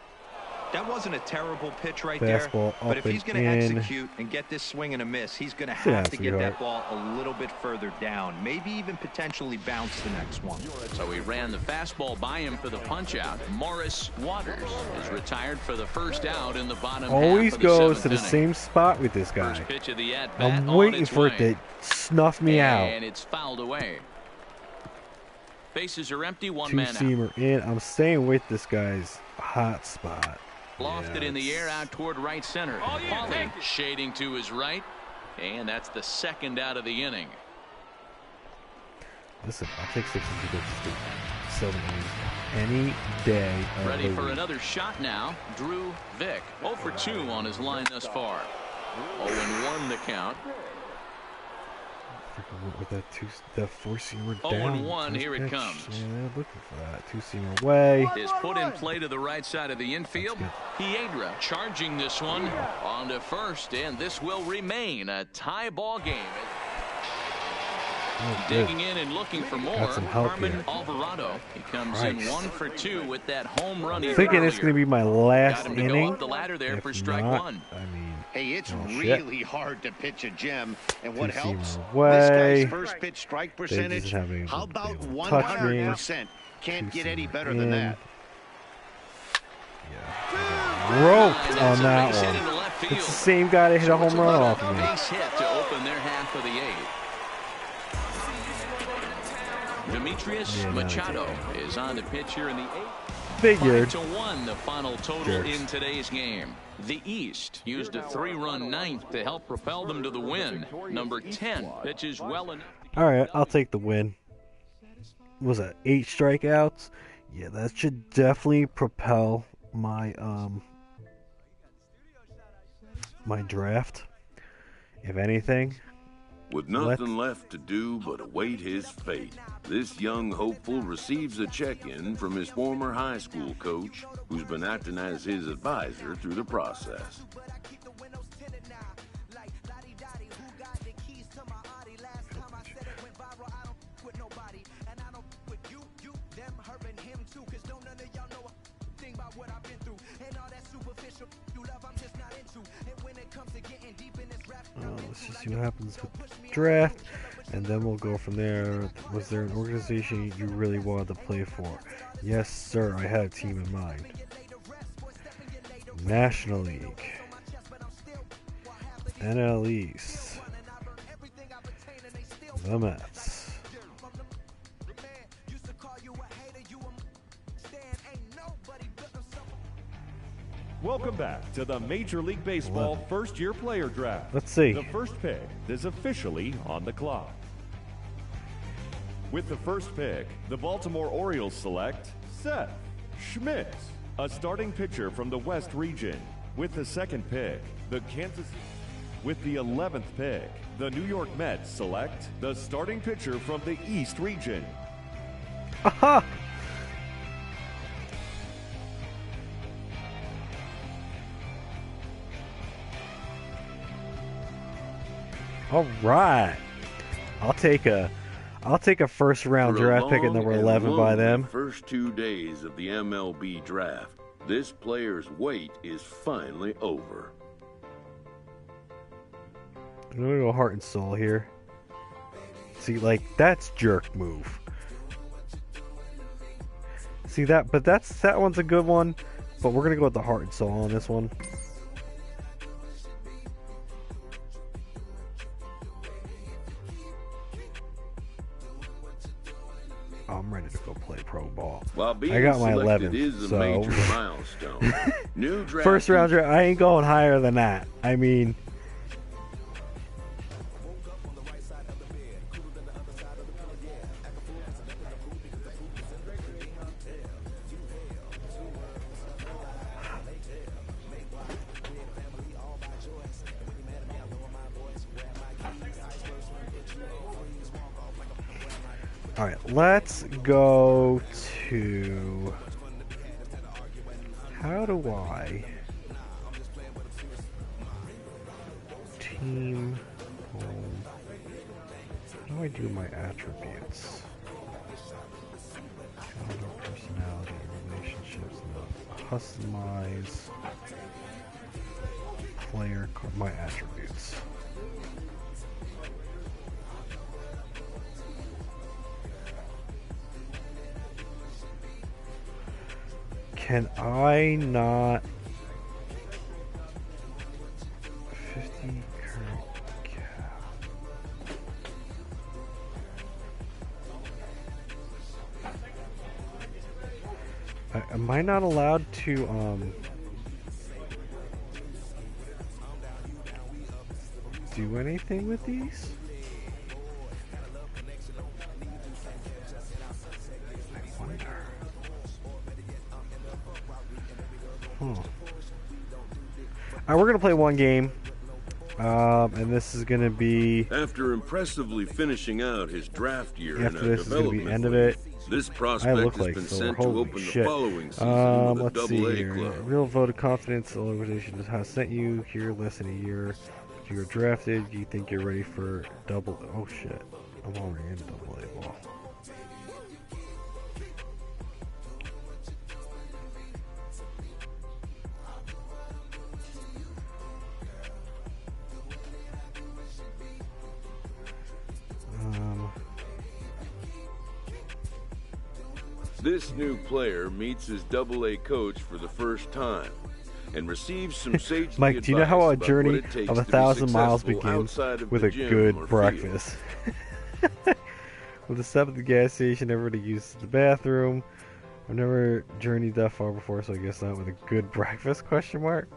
[SPEAKER 6] That wasn't a terrible pitch right
[SPEAKER 1] Fastball
[SPEAKER 6] there, but if
[SPEAKER 1] up
[SPEAKER 6] he's
[SPEAKER 1] and
[SPEAKER 6] going to
[SPEAKER 1] in.
[SPEAKER 6] execute and get this swing and a miss, he's going to
[SPEAKER 1] Yeah,
[SPEAKER 6] have to get
[SPEAKER 1] sweetheart.
[SPEAKER 6] that ball a little bit further down, maybe even potentially bounce the next one.
[SPEAKER 5] So he ran the fastball by him for the punch-out. Morris Waters is retired for the first out in the bottom
[SPEAKER 1] Always
[SPEAKER 5] half of the
[SPEAKER 1] goes to the
[SPEAKER 5] 7th inning.
[SPEAKER 1] same spot with this guy.
[SPEAKER 5] First pitch of the at-bat
[SPEAKER 1] I'm
[SPEAKER 5] on
[SPEAKER 1] waiting
[SPEAKER 5] its
[SPEAKER 1] for
[SPEAKER 5] way.
[SPEAKER 1] it to snuff me out.
[SPEAKER 5] And it's fouled away. Bases are empty, one man out.
[SPEAKER 1] Two-seamer in. I'm staying with this guy's hot spot.
[SPEAKER 5] Lofted in the air out toward right center. Pauling shading to his right. And that's the second out of the inning.
[SPEAKER 1] Listen, I'll take 62 pitches to 7 innings any day of
[SPEAKER 5] Ready
[SPEAKER 1] the
[SPEAKER 5] for
[SPEAKER 1] week.
[SPEAKER 5] another shot now. Drew Vick. 0 for 2 on his line thus far. 0-1 the count.
[SPEAKER 1] With that four-seamer down.
[SPEAKER 5] 0-1, here it
[SPEAKER 1] pitch.
[SPEAKER 5] comes.
[SPEAKER 1] Yeah, they're looking for that. Two-seamer away.
[SPEAKER 5] Is put in play to the right side of the infield. Piedra charging this one on to first, and this will remain a tie ball game.
[SPEAKER 1] Oh, good.
[SPEAKER 5] Digging in and looking for more.
[SPEAKER 1] Got some help
[SPEAKER 5] Herman
[SPEAKER 1] here.
[SPEAKER 5] Alvarado. He comes in
[SPEAKER 1] Christ.
[SPEAKER 5] 1 for 2 with that home run.
[SPEAKER 1] I'm thinking it's going to be my last
[SPEAKER 5] Got him to
[SPEAKER 1] inning.
[SPEAKER 5] go up the ladder there
[SPEAKER 1] If
[SPEAKER 5] for strike
[SPEAKER 1] not,
[SPEAKER 5] 1.
[SPEAKER 1] I mean,
[SPEAKER 7] Hey, it's
[SPEAKER 1] oh, shit.
[SPEAKER 7] really hard to pitch a gem, and what
[SPEAKER 1] Two-seamer
[SPEAKER 7] helps?
[SPEAKER 1] away.
[SPEAKER 7] This guy's first pitch strike
[SPEAKER 1] just
[SPEAKER 7] percentage.
[SPEAKER 1] haven't been
[SPEAKER 7] How
[SPEAKER 1] able to
[SPEAKER 7] about
[SPEAKER 1] touch me.
[SPEAKER 7] 100%? Can't get any
[SPEAKER 1] Two-seamer
[SPEAKER 7] better than
[SPEAKER 1] in.
[SPEAKER 7] that.
[SPEAKER 1] Yeah. Roped on that
[SPEAKER 5] Base hit into
[SPEAKER 1] one.
[SPEAKER 5] left
[SPEAKER 1] It's the
[SPEAKER 5] field.
[SPEAKER 1] same guy that hit a home run
[SPEAKER 5] About
[SPEAKER 1] off
[SPEAKER 5] a
[SPEAKER 1] of me.
[SPEAKER 5] base hit to open their half of the 8th. Demetrius
[SPEAKER 1] Yeah, no,
[SPEAKER 5] Machado is on the pitch here in the 8th.
[SPEAKER 1] Figured.
[SPEAKER 5] 5-1 the final total
[SPEAKER 1] Jerks.
[SPEAKER 5] in today's game. The East used a 3-run ninth to help propel them to the win. Number 10 pitches well enough.
[SPEAKER 1] All right, I'll take the win. was that 8 strikeouts? Yeah, that should definitely propel my my draft. If anything,
[SPEAKER 4] With nothing left to do but await his fate, this young hopeful receives a check-in from his former high school coach, who's been acting as his advisor through the process.
[SPEAKER 1] Let's just see what happens with the draft, and then we'll go from there. Was there an organization you really wanted to play for? Yes, sir, I had a team in mind. National League, NL East, the Mets.
[SPEAKER 9] Welcome back to the Major League Baseball first-year player draft.
[SPEAKER 1] Let's see.
[SPEAKER 9] The first pick is officially on the clock. With the first pick, the Baltimore Orioles select Seth Schmidt, a starting pitcher from the West region. With the second pick, with the 11th pick, the New York Mets select the starting pitcher from the East region.
[SPEAKER 1] Aha! All right, I'll take a first round draft pick at number 11 by them.
[SPEAKER 4] First 2 days of the MLB draft, this player's wait is finally over.
[SPEAKER 1] I'm gonna go heart and soul here. See, like, that's jerk move. See that, but that one's a good one. But we're gonna go with the heart and soul on this one. I'm ready to go play pro ball.
[SPEAKER 4] While being
[SPEAKER 1] I got my
[SPEAKER 4] selected
[SPEAKER 1] 11th,
[SPEAKER 4] is a
[SPEAKER 1] so
[SPEAKER 4] major milestone. New draft
[SPEAKER 1] first round draft. I ain't going higher than that. I mean, all right, let's go to, how do I team home, how do I do my attributes? Calendar, personality, relationships, customize player, my attributes. Can I not 50 current cap? Am I not allowed to do anything with these? I wonder. Alright, we're going to play one game, and this is going to be...
[SPEAKER 4] After impressively finishing out his draft year
[SPEAKER 1] After
[SPEAKER 4] in a
[SPEAKER 1] this is going to be
[SPEAKER 4] development
[SPEAKER 1] the end of
[SPEAKER 4] league,
[SPEAKER 1] it.
[SPEAKER 4] this
[SPEAKER 1] I
[SPEAKER 4] prospect
[SPEAKER 1] look
[SPEAKER 4] has
[SPEAKER 1] like
[SPEAKER 4] been
[SPEAKER 1] so.
[SPEAKER 4] sent to
[SPEAKER 1] Holy
[SPEAKER 4] open
[SPEAKER 1] shit.
[SPEAKER 4] the following season with
[SPEAKER 1] Let's
[SPEAKER 4] a
[SPEAKER 1] see
[SPEAKER 4] AA
[SPEAKER 1] here.
[SPEAKER 4] club.
[SPEAKER 1] Real vote of confidence. The organization has sent you here less than a year. If you're drafted, you think you're ready for double... Oh, shit. I'm already in double A ball.
[SPEAKER 4] This new player meets his AA coach for the first time and receives some sage
[SPEAKER 1] Mike, do you know how a
[SPEAKER 4] advice about
[SPEAKER 1] journey
[SPEAKER 4] what it takes
[SPEAKER 1] of
[SPEAKER 4] to be
[SPEAKER 1] 1,000 miles
[SPEAKER 4] successful
[SPEAKER 1] begins
[SPEAKER 4] outside of
[SPEAKER 1] with
[SPEAKER 4] the
[SPEAKER 1] a
[SPEAKER 4] gym
[SPEAKER 1] good
[SPEAKER 4] or field.
[SPEAKER 1] breakfast? With a stop at the gas station, everybody uses the bathroom. I've never journeyed that far before, so I guess not with a good breakfast, question mark?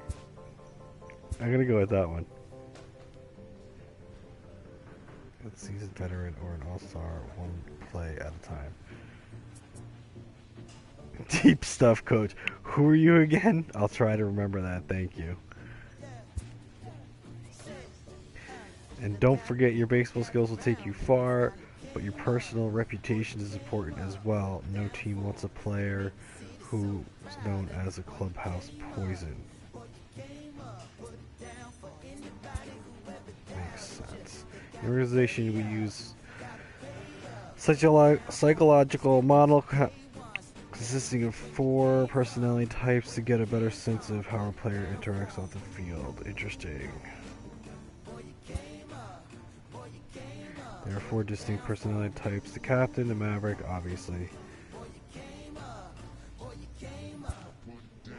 [SPEAKER 1] I'm gonna go with that one. Seasoned veteran or an all-star, one play at a time. Deep stuff, coach. Who are you again? I'll try to remember that. Thank you. And don't forget, your baseball skills will take you far, but your personal reputation is important as well. No team wants a player who is known as a clubhouse poison. Makes sense. The organization we use psychological model consisting of 4 personality types to get a better sense of how a player interacts on the field. Interesting. There are 4 distinct personality types. The captain, the maverick, obviously.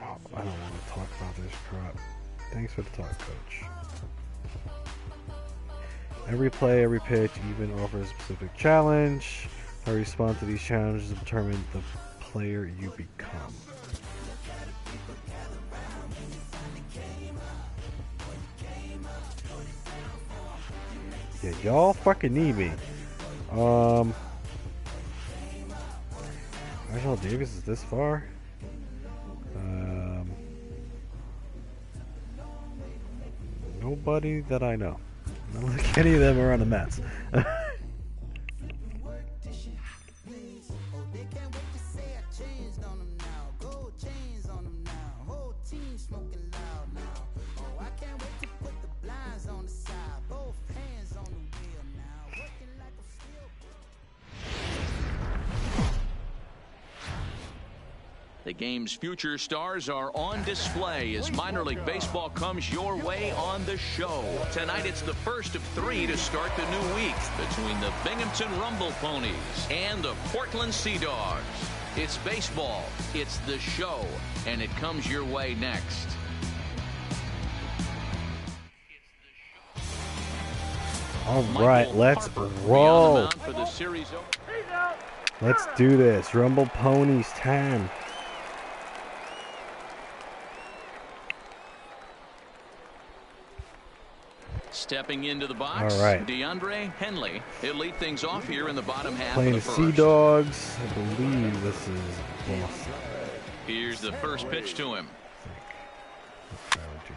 [SPEAKER 1] Oh, I don't want to talk about this crap. Thanks for the talk, coach. Every play, every pitch, even offers a specific challenge. How you respond to these challenges determine the player you become. Yeah, y'all fucking need me. Marshall Davis is this far. Nobody that I know. Not like any of them are on the Mets.
[SPEAKER 5] The game's future stars are on display as minor league baseball comes your way on the show. Tonight it's the first of 3 to start the new week between the Binghamton Rumble Ponies and the Portland Sea Dogs. It's baseball, it's the show, and it comes your way next.
[SPEAKER 1] All right, let's roll. Let's do this. Rumble Ponies 10.
[SPEAKER 5] Stepping into the box,
[SPEAKER 1] all right.
[SPEAKER 5] DeAndre Henley. He'll lead things off here in the bottom half
[SPEAKER 1] Playing
[SPEAKER 5] of the
[SPEAKER 1] the
[SPEAKER 5] first.
[SPEAKER 1] Sea Dogs. I believe this is Boston.
[SPEAKER 5] Here's the first pitch to him.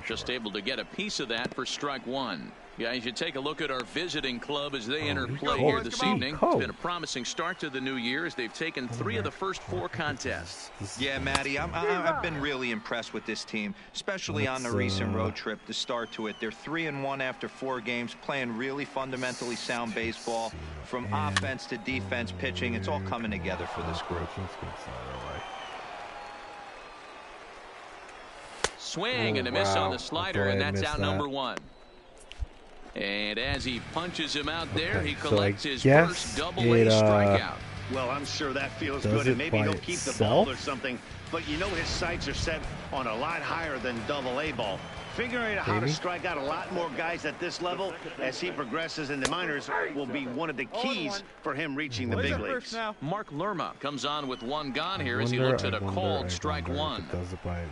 [SPEAKER 5] Just able to get a piece of that for strike 1. Guys, you take a look at our visiting club as they enter play here this evening. It's been a promising start to the new year as they've taken 3 of the first 4 contests.
[SPEAKER 6] Yeah, Matty, I've been really impressed with this team, especially on the recent road trip, the start to it. They're 3-1 after 4 games, playing really fundamentally sound baseball. From offense to defense, pitching, it's all coming together for this group.
[SPEAKER 5] Swing and a miss on the slider, and that's out number 1. And as he punches him out there, he collects his first double-A strikeout.
[SPEAKER 7] Well, I'm sure that feels good, and maybe he'll keep the ball or something. But you know his sights are set on a lot higher than double-A ball. Figuring out how to strike out a lot more guys at this level as he progresses in the minors will be one of the keys for him reaching the big leagues.
[SPEAKER 5] Mark Lerma comes on with 1 gone here as he looks at a called strike 1.
[SPEAKER 1] It does it by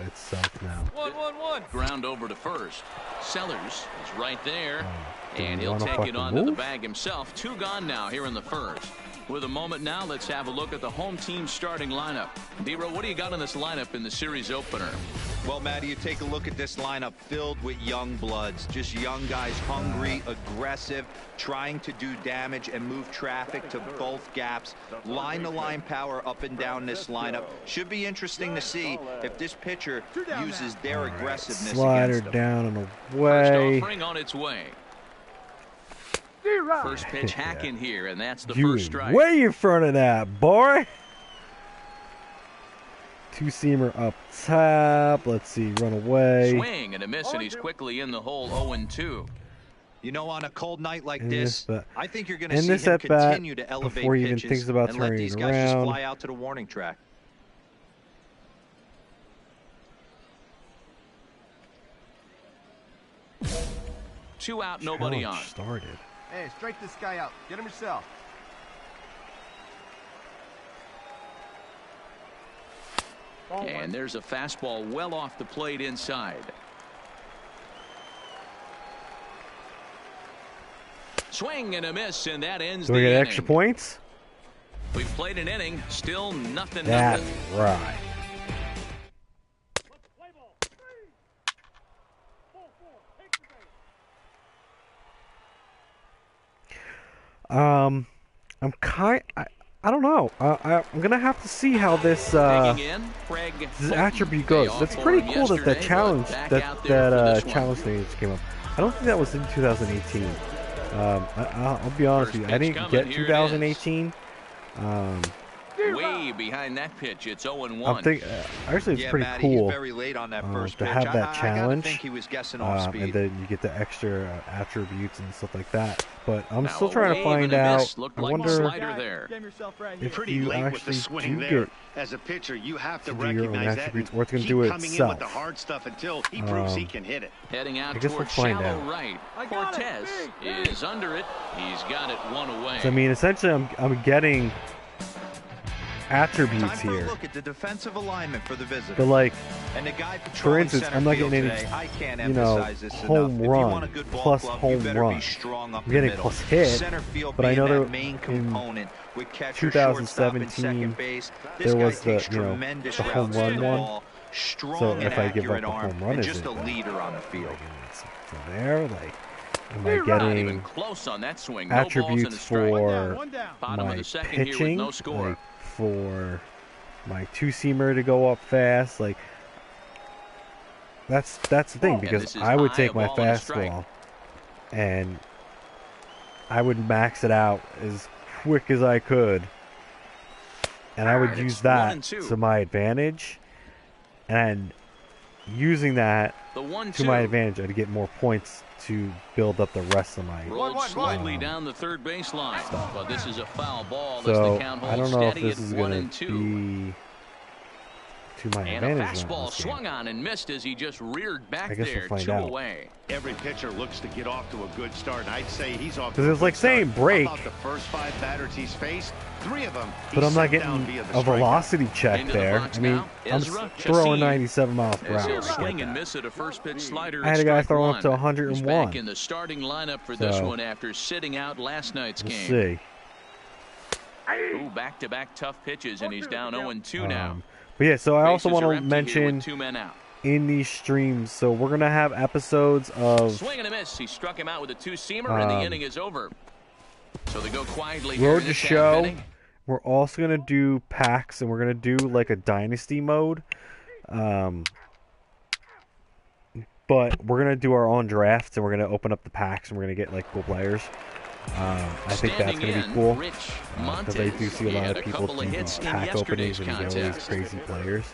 [SPEAKER 1] itself now.
[SPEAKER 5] 1-1-1. Ground over to first. Sellers is right there, and he'll take it onto the bag himself. 2 gone now here in the first. With a moment now, let's have a look at the home team starting lineup. D-Row, what do you got in this lineup in the series opener?
[SPEAKER 6] Well, Matty, you take a look at this lineup filled with young bloods, just young guys, hungry, aggressive, trying to do damage and move traffic to both gaps. Line-to-line power up and down this lineup. Should be interesting to see if this pitcher uses their aggressiveness
[SPEAKER 1] Slider
[SPEAKER 6] against them.
[SPEAKER 1] down and
[SPEAKER 5] First
[SPEAKER 1] away.
[SPEAKER 5] offering on its way. First pitch hack in here, and that's the
[SPEAKER 1] You
[SPEAKER 5] first strike.
[SPEAKER 1] way in front of that, boy. 2-seamer up top. Let's see, run away.
[SPEAKER 5] Swing and a miss, and he's quickly in the hole. 0-2.
[SPEAKER 6] You know, on a cold night like this, I think you're going to
[SPEAKER 1] in
[SPEAKER 6] see
[SPEAKER 1] this
[SPEAKER 6] him
[SPEAKER 1] at bat,
[SPEAKER 6] continue to elevate
[SPEAKER 1] before he even
[SPEAKER 6] pitches
[SPEAKER 1] thinks about
[SPEAKER 6] and let
[SPEAKER 1] turning
[SPEAKER 6] these
[SPEAKER 1] it
[SPEAKER 6] guys just
[SPEAKER 1] around.
[SPEAKER 6] fly out to the warning track.
[SPEAKER 5] 2 out, nobody on.
[SPEAKER 1] Started.
[SPEAKER 8] Hey, strike this guy out. Get him yourself.
[SPEAKER 5] And there's a fastball well off the plate inside. Swing and a miss, and that ends
[SPEAKER 1] Do
[SPEAKER 5] the
[SPEAKER 1] we get
[SPEAKER 5] inning.
[SPEAKER 1] extra points?
[SPEAKER 5] We've played an inning, still nothing.
[SPEAKER 1] That's right. I'm I don't know. I'm gonna have to see how this attribute goes. That's pretty cool that that challenge challenge thing just came up. I don't think that was in 2018. I'll be honest with you. I didn't get 2018.
[SPEAKER 5] Way behind that pitch, it's 0-1.
[SPEAKER 1] Actually, it's pretty cool
[SPEAKER 6] very late on that first
[SPEAKER 1] to
[SPEAKER 6] pitch.
[SPEAKER 1] have that challenge.
[SPEAKER 6] I think he was guessing off speed.
[SPEAKER 1] And then you get the extra attributes and stuff like that. But I'm still trying to find out. I wonder if you actually do get
[SPEAKER 7] as a pitcher, you have to
[SPEAKER 1] do your own
[SPEAKER 7] recognize that
[SPEAKER 1] attributes, or it's going to do it
[SPEAKER 7] coming in
[SPEAKER 1] itself.
[SPEAKER 7] with the hard stuff until he proves he can hit it.
[SPEAKER 5] Heading out
[SPEAKER 1] I guess we'll
[SPEAKER 5] towards
[SPEAKER 1] find
[SPEAKER 5] shallow
[SPEAKER 1] out.
[SPEAKER 5] right. Cortez is under it. He's got it one away.
[SPEAKER 1] So I mean, essentially, I'm getting attributes here.
[SPEAKER 6] Look at the defensive alignment for the visitor.
[SPEAKER 1] But like,
[SPEAKER 6] and the guy
[SPEAKER 1] for instance, I'm not getting any, home run plus home run. I'm getting plus hit, but I know there in 2017 there was the the home run one. So if I give up a home run, is it
[SPEAKER 6] a leader on the field?
[SPEAKER 1] So there, like, am I getting attributes for my pitching, like for my two-seamer to go up fast? Like, that's the thing, because I would take my fastball and I would max it out as quick as I could, and I would use that to my advantage, and using that to my advantage, I'd get more points to build up the rest of my
[SPEAKER 5] rolled slightly down the third baseline, but this is a foul ball.
[SPEAKER 1] So
[SPEAKER 5] the count
[SPEAKER 1] I don't know if this is going to be to my advantage.
[SPEAKER 5] And a fastball swung on and missed as he just reared back there,
[SPEAKER 1] we'll
[SPEAKER 5] 2 away.
[SPEAKER 7] Every pitcher looks to get off to a good start, and I'd say he's off.
[SPEAKER 1] Because it's like saying break.
[SPEAKER 7] About the first 5 batters he's faced, 3 of them.
[SPEAKER 1] But I'm not getting a velocity check there. I mean, I'm throwing 97 miles per hour.
[SPEAKER 5] Swing and miss at a first pitch slider.
[SPEAKER 1] I had a guy throwing up to 101.
[SPEAKER 5] He's back in the starting lineup for this one after sitting out last night's game.
[SPEAKER 1] We'll see.
[SPEAKER 5] Ooh, back-to-back tough pitches, and he's down 0-2 now.
[SPEAKER 1] But yeah, so I also want to mention in these streams, so we're going to have episodes of
[SPEAKER 5] swing and a miss. He struck him out with a two-seamer, and the inning is over. So they go quietly.
[SPEAKER 1] Road to Show. We're also going to do packs, and we're going to do like a dynasty mode. But we're going to do our own drafts, and we're going to open up the packs, and we're going to get like cool players. I think that's going to be cool, because I do see a lot of people do pack openings and you get all these crazy players.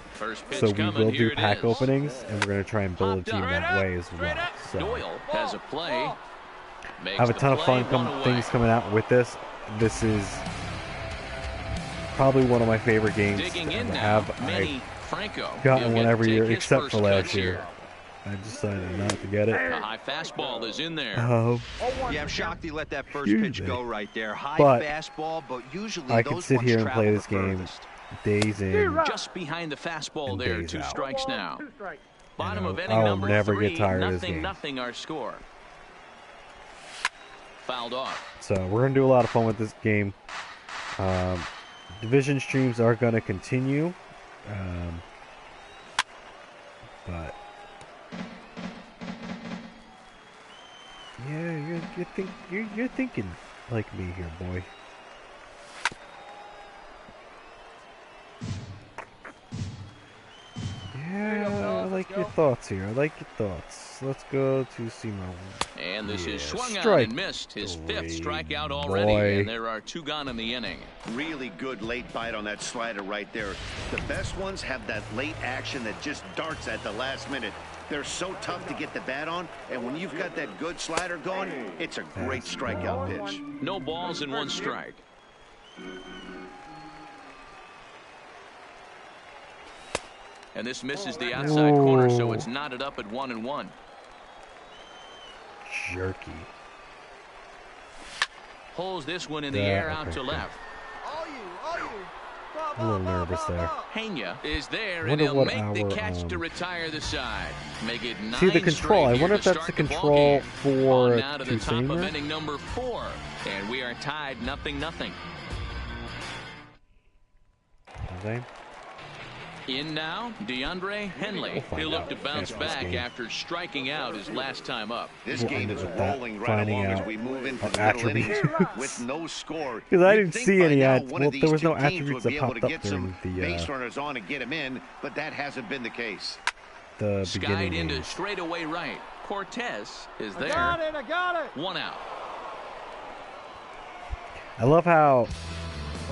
[SPEAKER 1] So we will do pack openings, and we're going to try and build a team that way as well. So I have a ton of fun things coming out with this. This is probably one of my favorite games to have. I've gotten one every year except for last year. I decided not to get it.
[SPEAKER 5] A high fastball is in there.
[SPEAKER 6] Yeah, I'm shocked he let that first pitch go right there. High fastball, but usually
[SPEAKER 1] I can sit here and play this game days in.
[SPEAKER 5] Just behind the fastball there, 2 strikes now. Bottom of inning
[SPEAKER 1] I'll
[SPEAKER 5] number
[SPEAKER 1] never
[SPEAKER 5] 3,
[SPEAKER 1] get tired of this game.
[SPEAKER 5] nothing our score. Fouled off.
[SPEAKER 1] So we're gonna do a lot of fun with this game. Division streams are gonna continue, but. Yeah, you're thinking like me here, boy. Yeah, I like your thoughts here. I like your thoughts. Let's go to Simo.
[SPEAKER 5] And this is swung on and missed. His 5th strikeout already, and there are 2 gone in the inning.
[SPEAKER 7] Really good late bite on that slider right there. The best ones have that late action that just darts at the last minute. They're so tough to get the bat on, and when you've got that good slider going, it's a great strikeout pitch.
[SPEAKER 5] No balls and 1 strike. And this misses the outside corner, so it's knotted up at 1-1.
[SPEAKER 1] Jerky.
[SPEAKER 5] Pulls this one in the air out to left.
[SPEAKER 1] I'm a little nervous there.
[SPEAKER 5] Hania is there, and he'll make the catch to retire the side. Make it 9
[SPEAKER 1] see the control. I wonder if that's the control for
[SPEAKER 5] now to the top of inning number 4, and we are tied 0-0.
[SPEAKER 1] his name?
[SPEAKER 5] In now, DeAndre Henley. He'll look to bounce back after striking out his last time up.
[SPEAKER 7] This game is rolling right along as we move into the middle innings with no score.
[SPEAKER 1] Because I didn't see any well, there was no attributes that popped up during the
[SPEAKER 7] base runners on and get him in, but that hasn't been the case.
[SPEAKER 1] The
[SPEAKER 5] skied into straightaway right. Cortez is there.
[SPEAKER 8] I got it.
[SPEAKER 5] 1 out.
[SPEAKER 1] I love how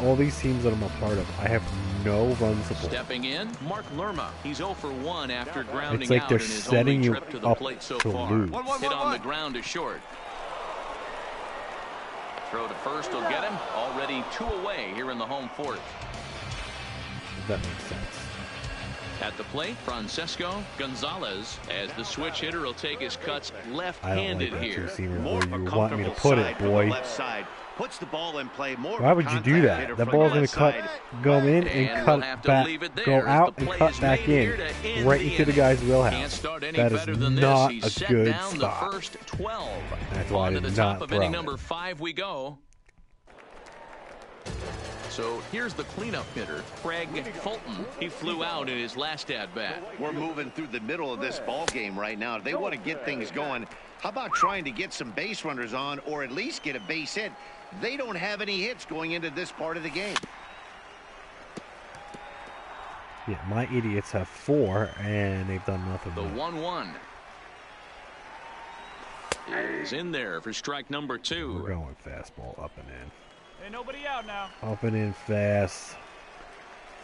[SPEAKER 1] all these teams that I'm a part of, I have no run support.
[SPEAKER 5] Stepping in, Mark Lerma. He's 0 for 1 after grounding
[SPEAKER 1] it's like
[SPEAKER 5] out
[SPEAKER 1] they're
[SPEAKER 5] in his
[SPEAKER 1] setting
[SPEAKER 5] only
[SPEAKER 1] you
[SPEAKER 5] trip to the
[SPEAKER 1] up
[SPEAKER 5] plate so
[SPEAKER 1] to
[SPEAKER 5] far.
[SPEAKER 1] lose.
[SPEAKER 5] Hit on the ground to short. Throw to first will get him. Already 2 away here in the home fourth.
[SPEAKER 1] That makes sense.
[SPEAKER 5] At the plate, Francesco Gonzalez, as the switch hitter will take his cuts left-handed here.
[SPEAKER 7] More
[SPEAKER 1] where you
[SPEAKER 7] a
[SPEAKER 1] want me to
[SPEAKER 7] comfortable
[SPEAKER 1] put it,
[SPEAKER 7] side from
[SPEAKER 1] boy.
[SPEAKER 7] the left side. Puts the ball in play. More
[SPEAKER 1] Why would you do that? The ball's going to cut, go in and cut back, go out and cut back in, right into the guy's wheelhouse. That is not a good spot. That's why I did not throw.
[SPEAKER 5] Inning number 5 we go. So here's the cleanup hitter, Craig Fulton. He flew out in his last at-bat.
[SPEAKER 7] We're moving through the middle of this ball game right now. They want to get things going. How about trying to get some base runners on or at least get a base hit? They don't have any hits going into this part of the game.
[SPEAKER 1] Yeah, my idiots have 4, and they've done nothing.
[SPEAKER 5] The 1-1 is in there for strike number 2.
[SPEAKER 1] We're going fastball up and in.
[SPEAKER 10] Hey, nobody out now.
[SPEAKER 1] Up and in fast.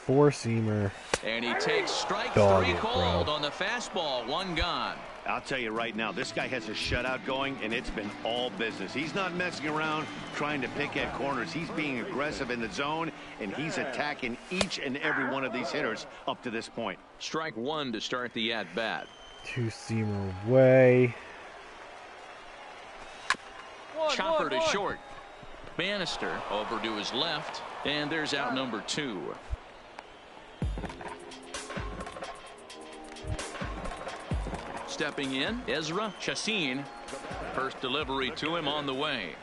[SPEAKER 1] 4-seamer.
[SPEAKER 5] And he takes strike 3 called on the fastball. 1 gone.
[SPEAKER 7] I'll tell you right now, this guy has a shutout going, and it's been all business. He's not messing around trying to pick at corners. He's being aggressive in the zone, and he's attacking each and every one of these hitters up to this point.
[SPEAKER 5] Strike 1 to start the at-bat.
[SPEAKER 1] 2-seamer away.
[SPEAKER 5] Chopper to short. Bannister over to his left, and there's out number 2. Stepping in, Ezra Chassin. First delivery to him on the way.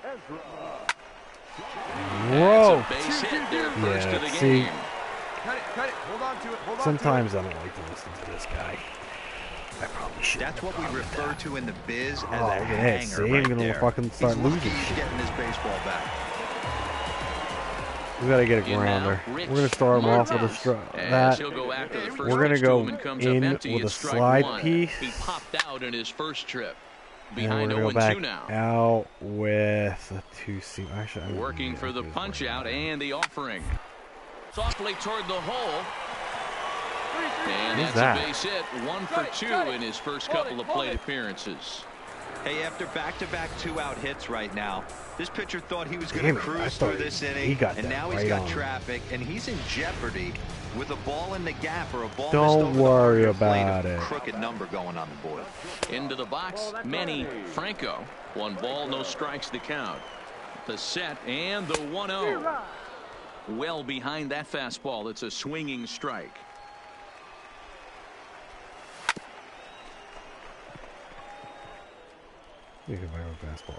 [SPEAKER 1] Whoa.
[SPEAKER 5] That's a base hit there first to the
[SPEAKER 1] see,
[SPEAKER 5] game.
[SPEAKER 8] Cut it. Hold on to it. Hold on
[SPEAKER 1] sometimes I don't like to listen to this guy. I probably should.
[SPEAKER 6] That's what we refer to in the biz as a
[SPEAKER 1] look at that.
[SPEAKER 6] hanger.
[SPEAKER 1] See,
[SPEAKER 6] right
[SPEAKER 1] I'm gonna
[SPEAKER 6] there.
[SPEAKER 1] fucking start
[SPEAKER 6] He's
[SPEAKER 1] losing
[SPEAKER 6] lucky he's
[SPEAKER 1] shit.
[SPEAKER 6] getting his baseball back.
[SPEAKER 1] We gotta get a grounder. We're gonna start him off with a that. We're gonna go in with a slide piece.
[SPEAKER 5] He popped out in his first trip.
[SPEAKER 1] And
[SPEAKER 5] Behind
[SPEAKER 1] we're gonna go
[SPEAKER 5] 0-2 now.
[SPEAKER 1] back out with a 2-seam. Actually,
[SPEAKER 5] Working for the punch out and the offering. Softly toward the hole. And
[SPEAKER 1] Who's
[SPEAKER 5] that's
[SPEAKER 1] that?
[SPEAKER 5] a base hit. 1 for 2 in his first couple of plate appearances.
[SPEAKER 6] Hey, after back-to-back 2-out hits right now, this pitcher thought he was going
[SPEAKER 1] Damn
[SPEAKER 6] to
[SPEAKER 1] it, I
[SPEAKER 6] cruise
[SPEAKER 1] thought
[SPEAKER 6] through this inning,
[SPEAKER 1] he got
[SPEAKER 6] and
[SPEAKER 1] that
[SPEAKER 6] now he's
[SPEAKER 1] right
[SPEAKER 6] got
[SPEAKER 1] on.
[SPEAKER 6] traffic, and he's in jeopardy with a ball in the gap or a ball
[SPEAKER 1] Don't
[SPEAKER 6] missed over
[SPEAKER 1] worry
[SPEAKER 6] the plate,
[SPEAKER 1] about
[SPEAKER 6] a
[SPEAKER 1] it.
[SPEAKER 6] crooked number going on the board.
[SPEAKER 5] Into the box, Manny Franco. 1 ball, no strikes to count. The set and the 1-0. Well behind that fastball. It's a swinging strike.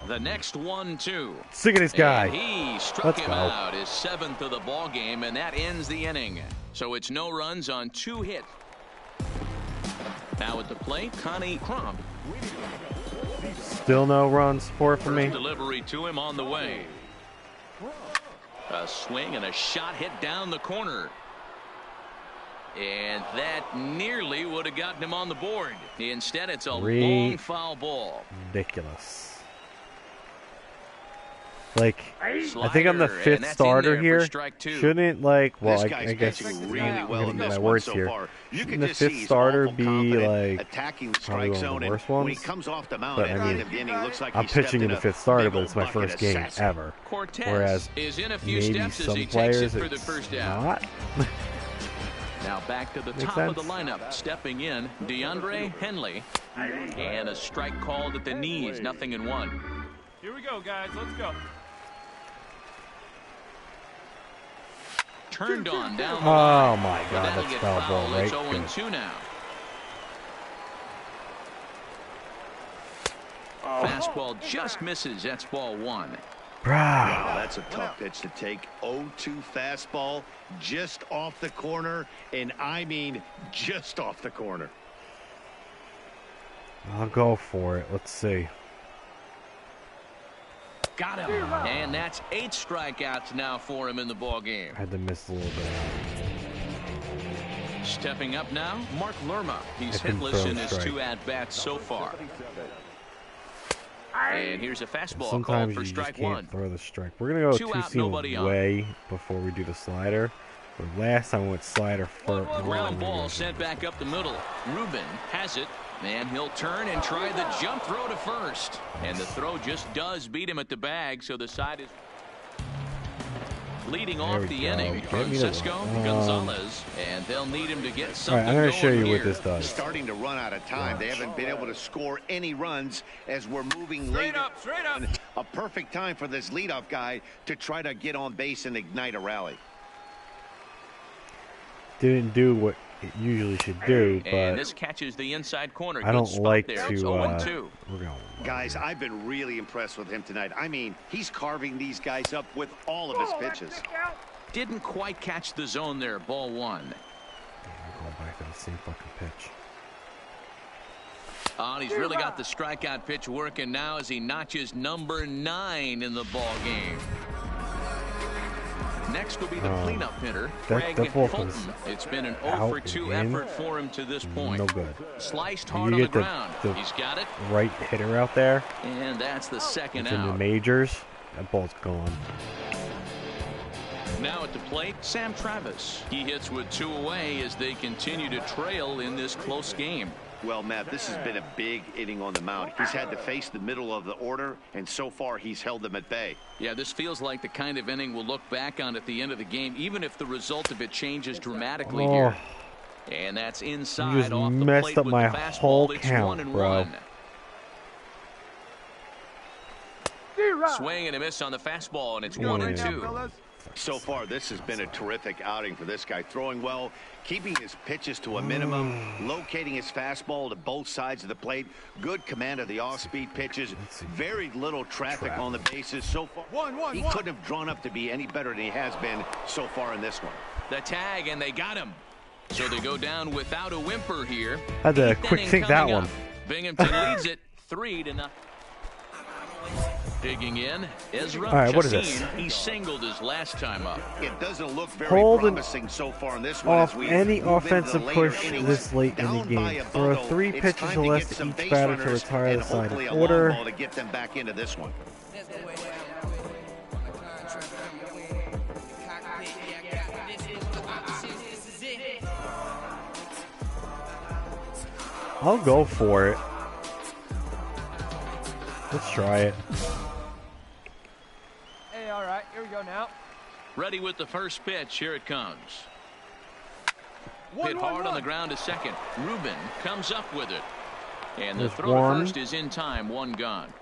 [SPEAKER 5] The next 1-2.
[SPEAKER 1] Sick of this guy.
[SPEAKER 5] And he struck
[SPEAKER 1] Let's
[SPEAKER 5] him
[SPEAKER 1] go.
[SPEAKER 5] out, his 7th of the ball game, and that ends the inning. So it's no runs on 2 hits. Now at the plate, Connie Crump.
[SPEAKER 1] Still no run support for me.
[SPEAKER 5] First delivery to him on the way. A swing and a shot hit down the corner. And that nearly would have gotten him on the board. Instead, it's a long foul ball.
[SPEAKER 1] Ridiculous. Like, I think I'm the 5th starter here. Shouldn't, like, well, I guess
[SPEAKER 7] really well
[SPEAKER 1] I'm
[SPEAKER 7] in
[SPEAKER 1] gonna get
[SPEAKER 7] this
[SPEAKER 1] my
[SPEAKER 7] one
[SPEAKER 1] words
[SPEAKER 7] so
[SPEAKER 1] here.
[SPEAKER 7] far. You
[SPEAKER 1] Shouldn't
[SPEAKER 7] can
[SPEAKER 1] the
[SPEAKER 7] just see
[SPEAKER 1] 5th
[SPEAKER 7] he's
[SPEAKER 1] starter
[SPEAKER 7] awful
[SPEAKER 1] be,
[SPEAKER 7] confident,
[SPEAKER 1] like,
[SPEAKER 7] attacking the
[SPEAKER 1] probably
[SPEAKER 7] strike
[SPEAKER 1] one of
[SPEAKER 7] zone,
[SPEAKER 1] the worst
[SPEAKER 7] and when he
[SPEAKER 1] ones?
[SPEAKER 7] comes off the mound
[SPEAKER 1] But,
[SPEAKER 7] at
[SPEAKER 1] I
[SPEAKER 7] the end
[SPEAKER 1] mean,
[SPEAKER 7] of the inning, looks like
[SPEAKER 1] I'm
[SPEAKER 7] he stepped
[SPEAKER 1] pitching in
[SPEAKER 7] in
[SPEAKER 1] the 5th starter,
[SPEAKER 7] big
[SPEAKER 1] but
[SPEAKER 7] old
[SPEAKER 1] it's my
[SPEAKER 7] bucket
[SPEAKER 1] first
[SPEAKER 7] of
[SPEAKER 1] game
[SPEAKER 7] sass.
[SPEAKER 1] ever.
[SPEAKER 5] Cortez
[SPEAKER 1] Whereas
[SPEAKER 5] is in a few
[SPEAKER 1] maybe
[SPEAKER 5] steps as
[SPEAKER 1] some
[SPEAKER 5] he takes
[SPEAKER 1] players
[SPEAKER 5] it for the
[SPEAKER 1] it's
[SPEAKER 5] first out.
[SPEAKER 1] not.
[SPEAKER 5] Now back to the
[SPEAKER 1] Makes
[SPEAKER 5] top of the
[SPEAKER 1] sense.
[SPEAKER 5] lineup. Stepping in, DeAndre Henley. And a strike called at the knees. 0-1.
[SPEAKER 10] Here we go, guys. Let's go.
[SPEAKER 5] Turned on down the
[SPEAKER 1] Oh
[SPEAKER 5] line.
[SPEAKER 1] my
[SPEAKER 5] But
[SPEAKER 1] God,
[SPEAKER 5] that'll
[SPEAKER 1] that's
[SPEAKER 5] get
[SPEAKER 1] foul ball,
[SPEAKER 5] fouled.
[SPEAKER 1] right?
[SPEAKER 5] It's
[SPEAKER 1] Good.
[SPEAKER 5] 0-2 now. Fastball just misses. That's ball 1.
[SPEAKER 7] Wow, that's a tough pitch to take. 0-2 fastball just off the corner, and I mean just off the corner.
[SPEAKER 1] I'll go for it. Let's see.
[SPEAKER 5] Got him. And that's 8 strikeouts now for him in the ball game.
[SPEAKER 1] I had to miss a little bit.
[SPEAKER 5] Stepping up now, Mark Lerma. He's
[SPEAKER 1] I can
[SPEAKER 5] hitless
[SPEAKER 1] throw
[SPEAKER 5] in his
[SPEAKER 1] strike.
[SPEAKER 5] 2 at-bats so far. And here's a fastball called
[SPEAKER 1] Sometimes
[SPEAKER 5] for
[SPEAKER 1] you just
[SPEAKER 5] strike
[SPEAKER 1] can't
[SPEAKER 5] 1.
[SPEAKER 1] throw the strike. We're gonna go
[SPEAKER 5] 2
[SPEAKER 1] two
[SPEAKER 5] out,
[SPEAKER 1] seam
[SPEAKER 5] nobody on.
[SPEAKER 1] away before we do the slider. But last time we went slider first.
[SPEAKER 5] Ground ball sent back up the middle. Ruben has it, and he'll turn and try the jump throw to first. And the throw just does beat him at the bag, so the side is leading off the
[SPEAKER 1] go.
[SPEAKER 5] inning.
[SPEAKER 1] Get me the-
[SPEAKER 5] Francisco Gonzalez, and they'll need him to get
[SPEAKER 1] All
[SPEAKER 5] something
[SPEAKER 1] right, I'm gonna show
[SPEAKER 5] going
[SPEAKER 1] you what
[SPEAKER 5] here.
[SPEAKER 1] this does.
[SPEAKER 7] Starting to run out of time. They haven't been able to score any runs as we're moving
[SPEAKER 8] Straight
[SPEAKER 7] later.
[SPEAKER 8] up, straight up.
[SPEAKER 7] A perfect time for this leadoff guy to try to get on base and ignite a rally.
[SPEAKER 1] Didn't do what it usually should do,
[SPEAKER 5] And
[SPEAKER 1] but
[SPEAKER 5] this catches the inside corner.
[SPEAKER 1] I don't
[SPEAKER 5] Good spot
[SPEAKER 1] like
[SPEAKER 5] there.
[SPEAKER 1] to.
[SPEAKER 5] It's 0-2.
[SPEAKER 1] We're going.
[SPEAKER 7] Guys, I've been really impressed with him tonight. I mean, he's carving these guys up with all of his pitches.
[SPEAKER 5] Didn't quite catch the zone there. Ball 1.
[SPEAKER 1] I'm going back to the same fucking pitch.
[SPEAKER 5] Oh, and he's really got the strikeout pitch working now as he notches number 9 in the ball game. Next will be the cleanup hitter, Craig
[SPEAKER 1] that ball
[SPEAKER 5] Fulton.
[SPEAKER 1] was
[SPEAKER 5] It's been an
[SPEAKER 1] out
[SPEAKER 5] 0-for-2
[SPEAKER 1] and in.
[SPEAKER 5] effort for him to this point.
[SPEAKER 1] No good.
[SPEAKER 5] Sliced
[SPEAKER 1] You
[SPEAKER 5] hard on the
[SPEAKER 1] get the-
[SPEAKER 5] ground.
[SPEAKER 1] the
[SPEAKER 5] He's got it.
[SPEAKER 1] Right hitter out there.
[SPEAKER 5] And that's the second
[SPEAKER 1] It's in the
[SPEAKER 5] out.
[SPEAKER 1] majors. That ball's gone.
[SPEAKER 5] Now at the plate, Sam Travis. He hits with 2 away as they continue to trail in this close game.
[SPEAKER 7] Well, Matt, this has been a big inning on the mound. He's had to face the middle of the order, and so far he's held them at bay.
[SPEAKER 5] Yeah, this feels like the kind of inning we'll look back on at the end of the game, even if the result of it changes dramatically here. And that's inside
[SPEAKER 1] You just
[SPEAKER 5] off the
[SPEAKER 1] messed
[SPEAKER 5] plate
[SPEAKER 1] up
[SPEAKER 5] with
[SPEAKER 1] my
[SPEAKER 5] the fastball.
[SPEAKER 1] whole
[SPEAKER 5] It's
[SPEAKER 1] count,
[SPEAKER 5] 1-1.
[SPEAKER 8] D-Rod.
[SPEAKER 5] Swing and a miss on the fastball, and it's
[SPEAKER 1] Yeah.
[SPEAKER 5] 1-2.
[SPEAKER 7] So far, this has been a terrific outing for this guy. Throwing well, keeping his pitches to a minimum, locating his fastball to both sides of the plate. Good command of the off-speed pitches. Very little traffic on the bases so far. He couldn't have drawn up to be any better than he has been so far in this one.
[SPEAKER 5] The tag, and they got him. So they go down without a whimper here.
[SPEAKER 1] Had to
[SPEAKER 5] Eighth
[SPEAKER 1] quick
[SPEAKER 5] inning
[SPEAKER 1] think that
[SPEAKER 5] coming
[SPEAKER 1] one.
[SPEAKER 5] up. Binghamton leads it 3-0. Digging in, Ezra
[SPEAKER 1] All right, what is this?
[SPEAKER 5] Chassin. He singled his last time up.
[SPEAKER 7] It doesn't look very
[SPEAKER 1] Hold an
[SPEAKER 7] promising so far in this one.
[SPEAKER 1] Off
[SPEAKER 7] as we
[SPEAKER 1] any
[SPEAKER 7] move into the
[SPEAKER 1] offensive
[SPEAKER 7] later
[SPEAKER 1] push
[SPEAKER 7] innings.
[SPEAKER 1] this late in the
[SPEAKER 7] Down by
[SPEAKER 1] game.
[SPEAKER 7] a
[SPEAKER 1] Throw
[SPEAKER 7] bundle,
[SPEAKER 1] 3
[SPEAKER 7] it's
[SPEAKER 1] pitches
[SPEAKER 7] time
[SPEAKER 1] or
[SPEAKER 7] to
[SPEAKER 1] less
[SPEAKER 7] get
[SPEAKER 1] to
[SPEAKER 7] some
[SPEAKER 1] each
[SPEAKER 7] base
[SPEAKER 1] batter to
[SPEAKER 7] runners
[SPEAKER 1] retire the
[SPEAKER 7] and
[SPEAKER 1] side
[SPEAKER 7] hopefully
[SPEAKER 1] of
[SPEAKER 7] a long
[SPEAKER 1] order.
[SPEAKER 7] ball to get them back into this one.
[SPEAKER 1] I'll go for it. Let's try it.
[SPEAKER 8] Hey, all right, here we go now.
[SPEAKER 5] Ready with the first pitch. Here it comes.
[SPEAKER 8] One,
[SPEAKER 5] Hit
[SPEAKER 8] one,
[SPEAKER 5] hard on
[SPEAKER 8] one.
[SPEAKER 5] the ground to second. Ruben comes up with it. And the
[SPEAKER 1] There's
[SPEAKER 5] throw
[SPEAKER 1] one.
[SPEAKER 5] to first is in time. 1 gone.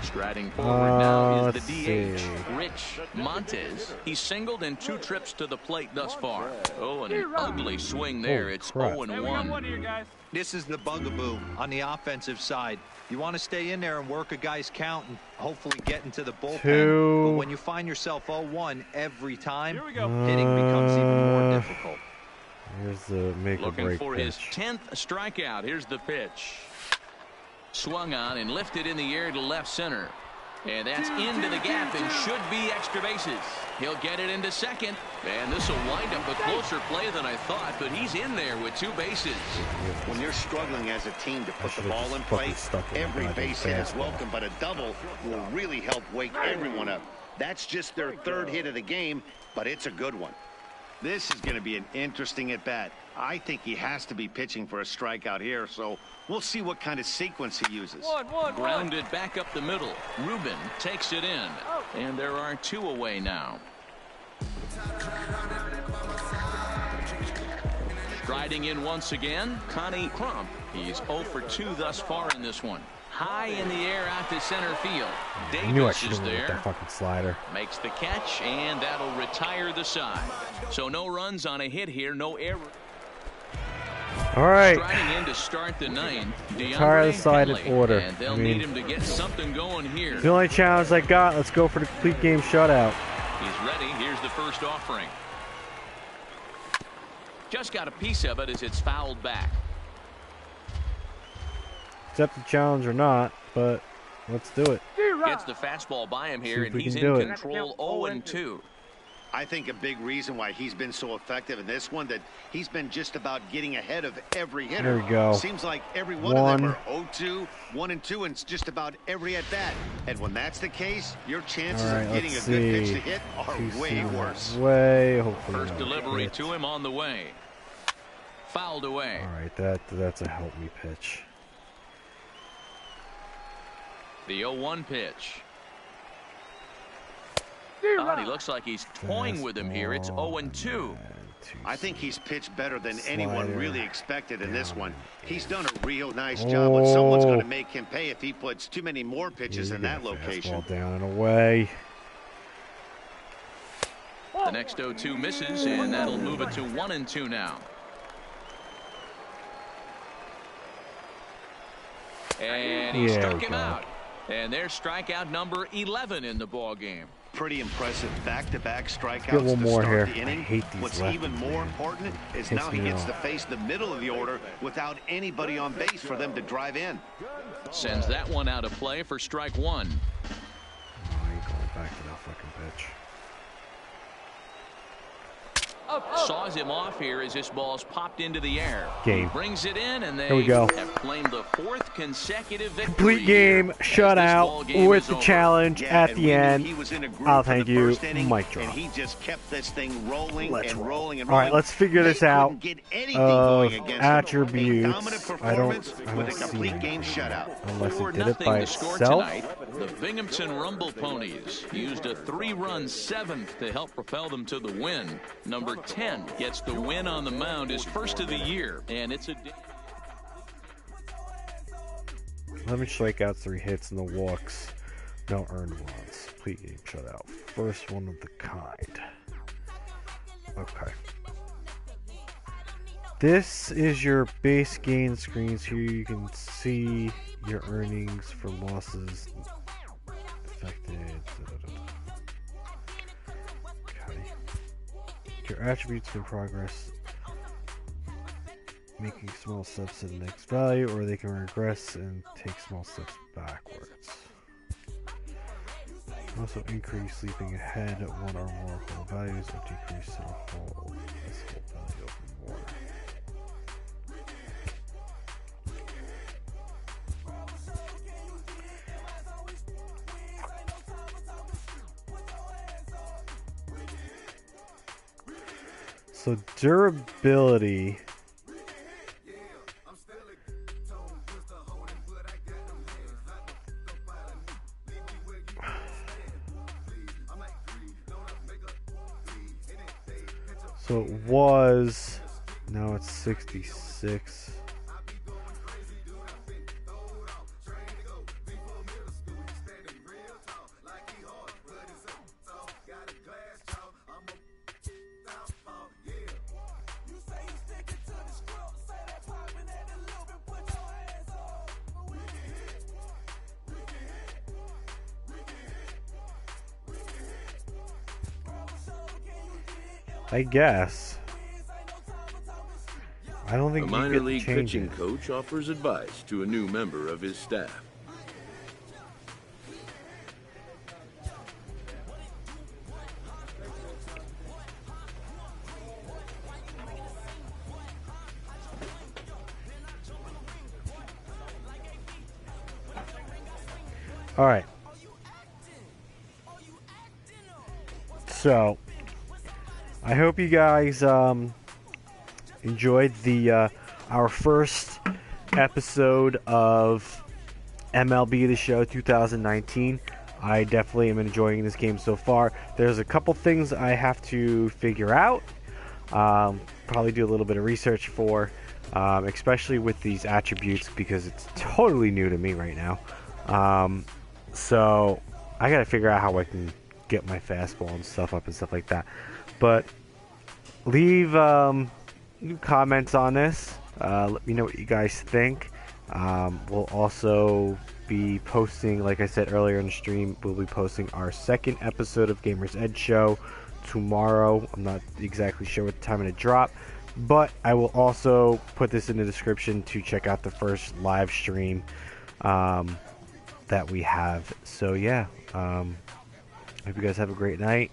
[SPEAKER 5] Striding forward now is
[SPEAKER 1] let's
[SPEAKER 5] the DH,
[SPEAKER 1] see.
[SPEAKER 5] Rich Montes. He's singled in 2 trips to the plate thus far. Oh, and an ugly swing there.
[SPEAKER 1] Holy
[SPEAKER 5] It's
[SPEAKER 1] crap.
[SPEAKER 5] 0-1.
[SPEAKER 10] Hey, we got one here, guys.
[SPEAKER 6] This is the bugaboo on the offensive side. You want to stay in there and work a guy's count and hopefully get into the bullpen.
[SPEAKER 1] 2.
[SPEAKER 6] But when you find yourself 0-1 every time,
[SPEAKER 10] Here we go.
[SPEAKER 6] hitting becomes even more difficult.
[SPEAKER 1] Here's the make or
[SPEAKER 5] Looking
[SPEAKER 1] break
[SPEAKER 5] for
[SPEAKER 1] pitch.
[SPEAKER 5] his 10th strikeout. Here's the pitch. Swung on and lifted in the air to left center. And that's into the gap and should be extra bases. He'll get it into second. And this will wind up a closer play than I thought, but he's in there with 2 bases.
[SPEAKER 7] When you're struggling as a team to put the
[SPEAKER 1] should've
[SPEAKER 7] ball
[SPEAKER 1] just
[SPEAKER 7] in
[SPEAKER 1] fucking
[SPEAKER 7] play,
[SPEAKER 1] stuck with
[SPEAKER 7] every
[SPEAKER 1] my
[SPEAKER 7] base hit is
[SPEAKER 1] fastball.
[SPEAKER 7] welcome, but a double will really help wake everyone up. That's just their 3rd hit of the game, but it's a good one. This is going to be an interesting at-bat. I think he has to be pitching for a strikeout here, so we'll see what kind of sequence he uses.
[SPEAKER 8] One.
[SPEAKER 5] Grounded back up the middle. Ruben takes it in. And there are 2 away now. Striding in once again, Connie Crump. He's 0-for-2 thus far in this one. High in the air out to center field.
[SPEAKER 1] I knew I
[SPEAKER 5] Davis
[SPEAKER 1] should
[SPEAKER 5] is
[SPEAKER 1] have went with
[SPEAKER 5] there.
[SPEAKER 1] that fucking slider.
[SPEAKER 5] Makes the catch, and that'll retire the side. So no runs on a hit here, no error.
[SPEAKER 1] All right.
[SPEAKER 5] Striding in to start the ninth,
[SPEAKER 1] Entire side in order.
[SPEAKER 5] And they'll need him to get something going here.
[SPEAKER 1] The only challenge I got. Let's go for the complete game shutout.
[SPEAKER 5] He's ready. Here's the first offering. Just got a piece of it as it's fouled back.
[SPEAKER 1] Accept the challenge or not, but let's do it.
[SPEAKER 5] Gets the fastball by him here, and he's in control 0-2.
[SPEAKER 7] I think a big reason why he's been so effective in this one, that he's been just about getting ahead of every hitter.
[SPEAKER 1] There we go.
[SPEAKER 7] Seems like every one of them are 0-2, 1-2, and it's just about every at bat. And when that's the case, your chances of getting a good pitch to hit are way worse.
[SPEAKER 1] Hopefully
[SPEAKER 5] First delivery to him on the way. Fouled away.
[SPEAKER 1] All right, that's a help me pitch.
[SPEAKER 5] The 0-1 pitch. He looks like he's toying with him here. It's 0-2.
[SPEAKER 7] I think he's pitched better than anyone really expected in this one. He's done a real nice job, but someone's going to make him pay if he puts too many more pitches in that location.
[SPEAKER 1] Fastball down and away.
[SPEAKER 5] The next 0-2 misses, and that'll move it to 1-2 now. And he struck him out. And there's strikeout number 11 in the ball game.
[SPEAKER 7] Pretty impressive back-to-back strikeouts
[SPEAKER 1] Get one
[SPEAKER 7] to
[SPEAKER 1] more
[SPEAKER 7] start
[SPEAKER 1] here.
[SPEAKER 7] the inning.
[SPEAKER 1] I hate these
[SPEAKER 7] What's
[SPEAKER 1] lefties,
[SPEAKER 7] even more
[SPEAKER 1] man.
[SPEAKER 7] important is
[SPEAKER 1] Pisses
[SPEAKER 7] now he
[SPEAKER 1] me
[SPEAKER 7] gets
[SPEAKER 1] off.
[SPEAKER 7] to face the middle of the order without anybody on base for them to drive in.
[SPEAKER 5] Sends that one out of play for strike one.
[SPEAKER 1] Oh, I ain't going back to that fucking pitch.
[SPEAKER 5] Saws him off here as this ball's popped into the air.
[SPEAKER 1] Game.
[SPEAKER 5] He brings it in, and they
[SPEAKER 1] Here we go.
[SPEAKER 5] have claimed the fourth consecutive victory.
[SPEAKER 1] Complete game shutout with the challenge
[SPEAKER 7] Yeah,
[SPEAKER 1] at
[SPEAKER 7] and
[SPEAKER 1] the
[SPEAKER 7] we knew
[SPEAKER 1] end.
[SPEAKER 7] he was in a groove
[SPEAKER 1] I'll
[SPEAKER 7] for
[SPEAKER 1] thank
[SPEAKER 7] the
[SPEAKER 1] you,
[SPEAKER 7] first inning,
[SPEAKER 1] mic drop.
[SPEAKER 7] and he just kept this thing rolling
[SPEAKER 1] Let's
[SPEAKER 7] and
[SPEAKER 1] roll.
[SPEAKER 7] rolling and
[SPEAKER 1] All
[SPEAKER 7] rolling.
[SPEAKER 1] right, let's figure this
[SPEAKER 7] They
[SPEAKER 1] out.
[SPEAKER 7] couldn't get anything
[SPEAKER 1] Of
[SPEAKER 7] going against him.
[SPEAKER 1] attributes.
[SPEAKER 7] A dominant performance
[SPEAKER 1] I
[SPEAKER 7] with
[SPEAKER 1] don't
[SPEAKER 7] a
[SPEAKER 1] see
[SPEAKER 7] complete game
[SPEAKER 1] anything.
[SPEAKER 7] shutout.
[SPEAKER 1] Unless he
[SPEAKER 5] 4-0
[SPEAKER 1] did it by
[SPEAKER 5] to score
[SPEAKER 1] itself.
[SPEAKER 5] tonight. The Binghamton Rumble Ponies used a 3-run seventh to help propel them to the win. Number 10 gets the win on the mound, his first of the year, and it's a
[SPEAKER 1] 11 strikeouts, 3 hits, and the walks. No earned runs. Complete game shutout. First one of the kind. Okay. This is your base gain screens. Here you can see your earnings for losses affected. Okay. Your attributes in progress. Making small steps to the next value, or they can regress and take small steps backwards. Also increase leaping ahead at one or more whole values, or decrease to a whole value of more. So durability. So it was, now it's 66. I guess. I don't think
[SPEAKER 4] A
[SPEAKER 1] you
[SPEAKER 4] minor
[SPEAKER 1] get to
[SPEAKER 4] league
[SPEAKER 1] change
[SPEAKER 4] pitching
[SPEAKER 1] it.
[SPEAKER 4] coach offers advice to a new member of his staff.
[SPEAKER 1] All right. So, I hope you guys enjoyed the our first episode of MLB The Show 2019. I definitely am enjoying this game so far. There's a couple things I have to figure out. Probably do a little bit of research for, especially with these attributes, because it's totally new to me right now. So I got to figure out how I can get my fastball and stuff up and stuff like that. But leave comments on this. Let me know what you guys think. We'll also be posting, like I said earlier in the stream, we'll be posting our second episode of Gamer's Edge Show tomorrow. I'm not exactly sure what time it'll drop, but I will also put this in the description to check out the first live stream that we have. So yeah, hope you guys have a great night.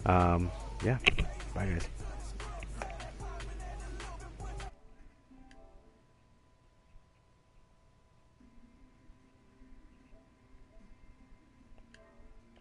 [SPEAKER 1] Yeah, bye guys.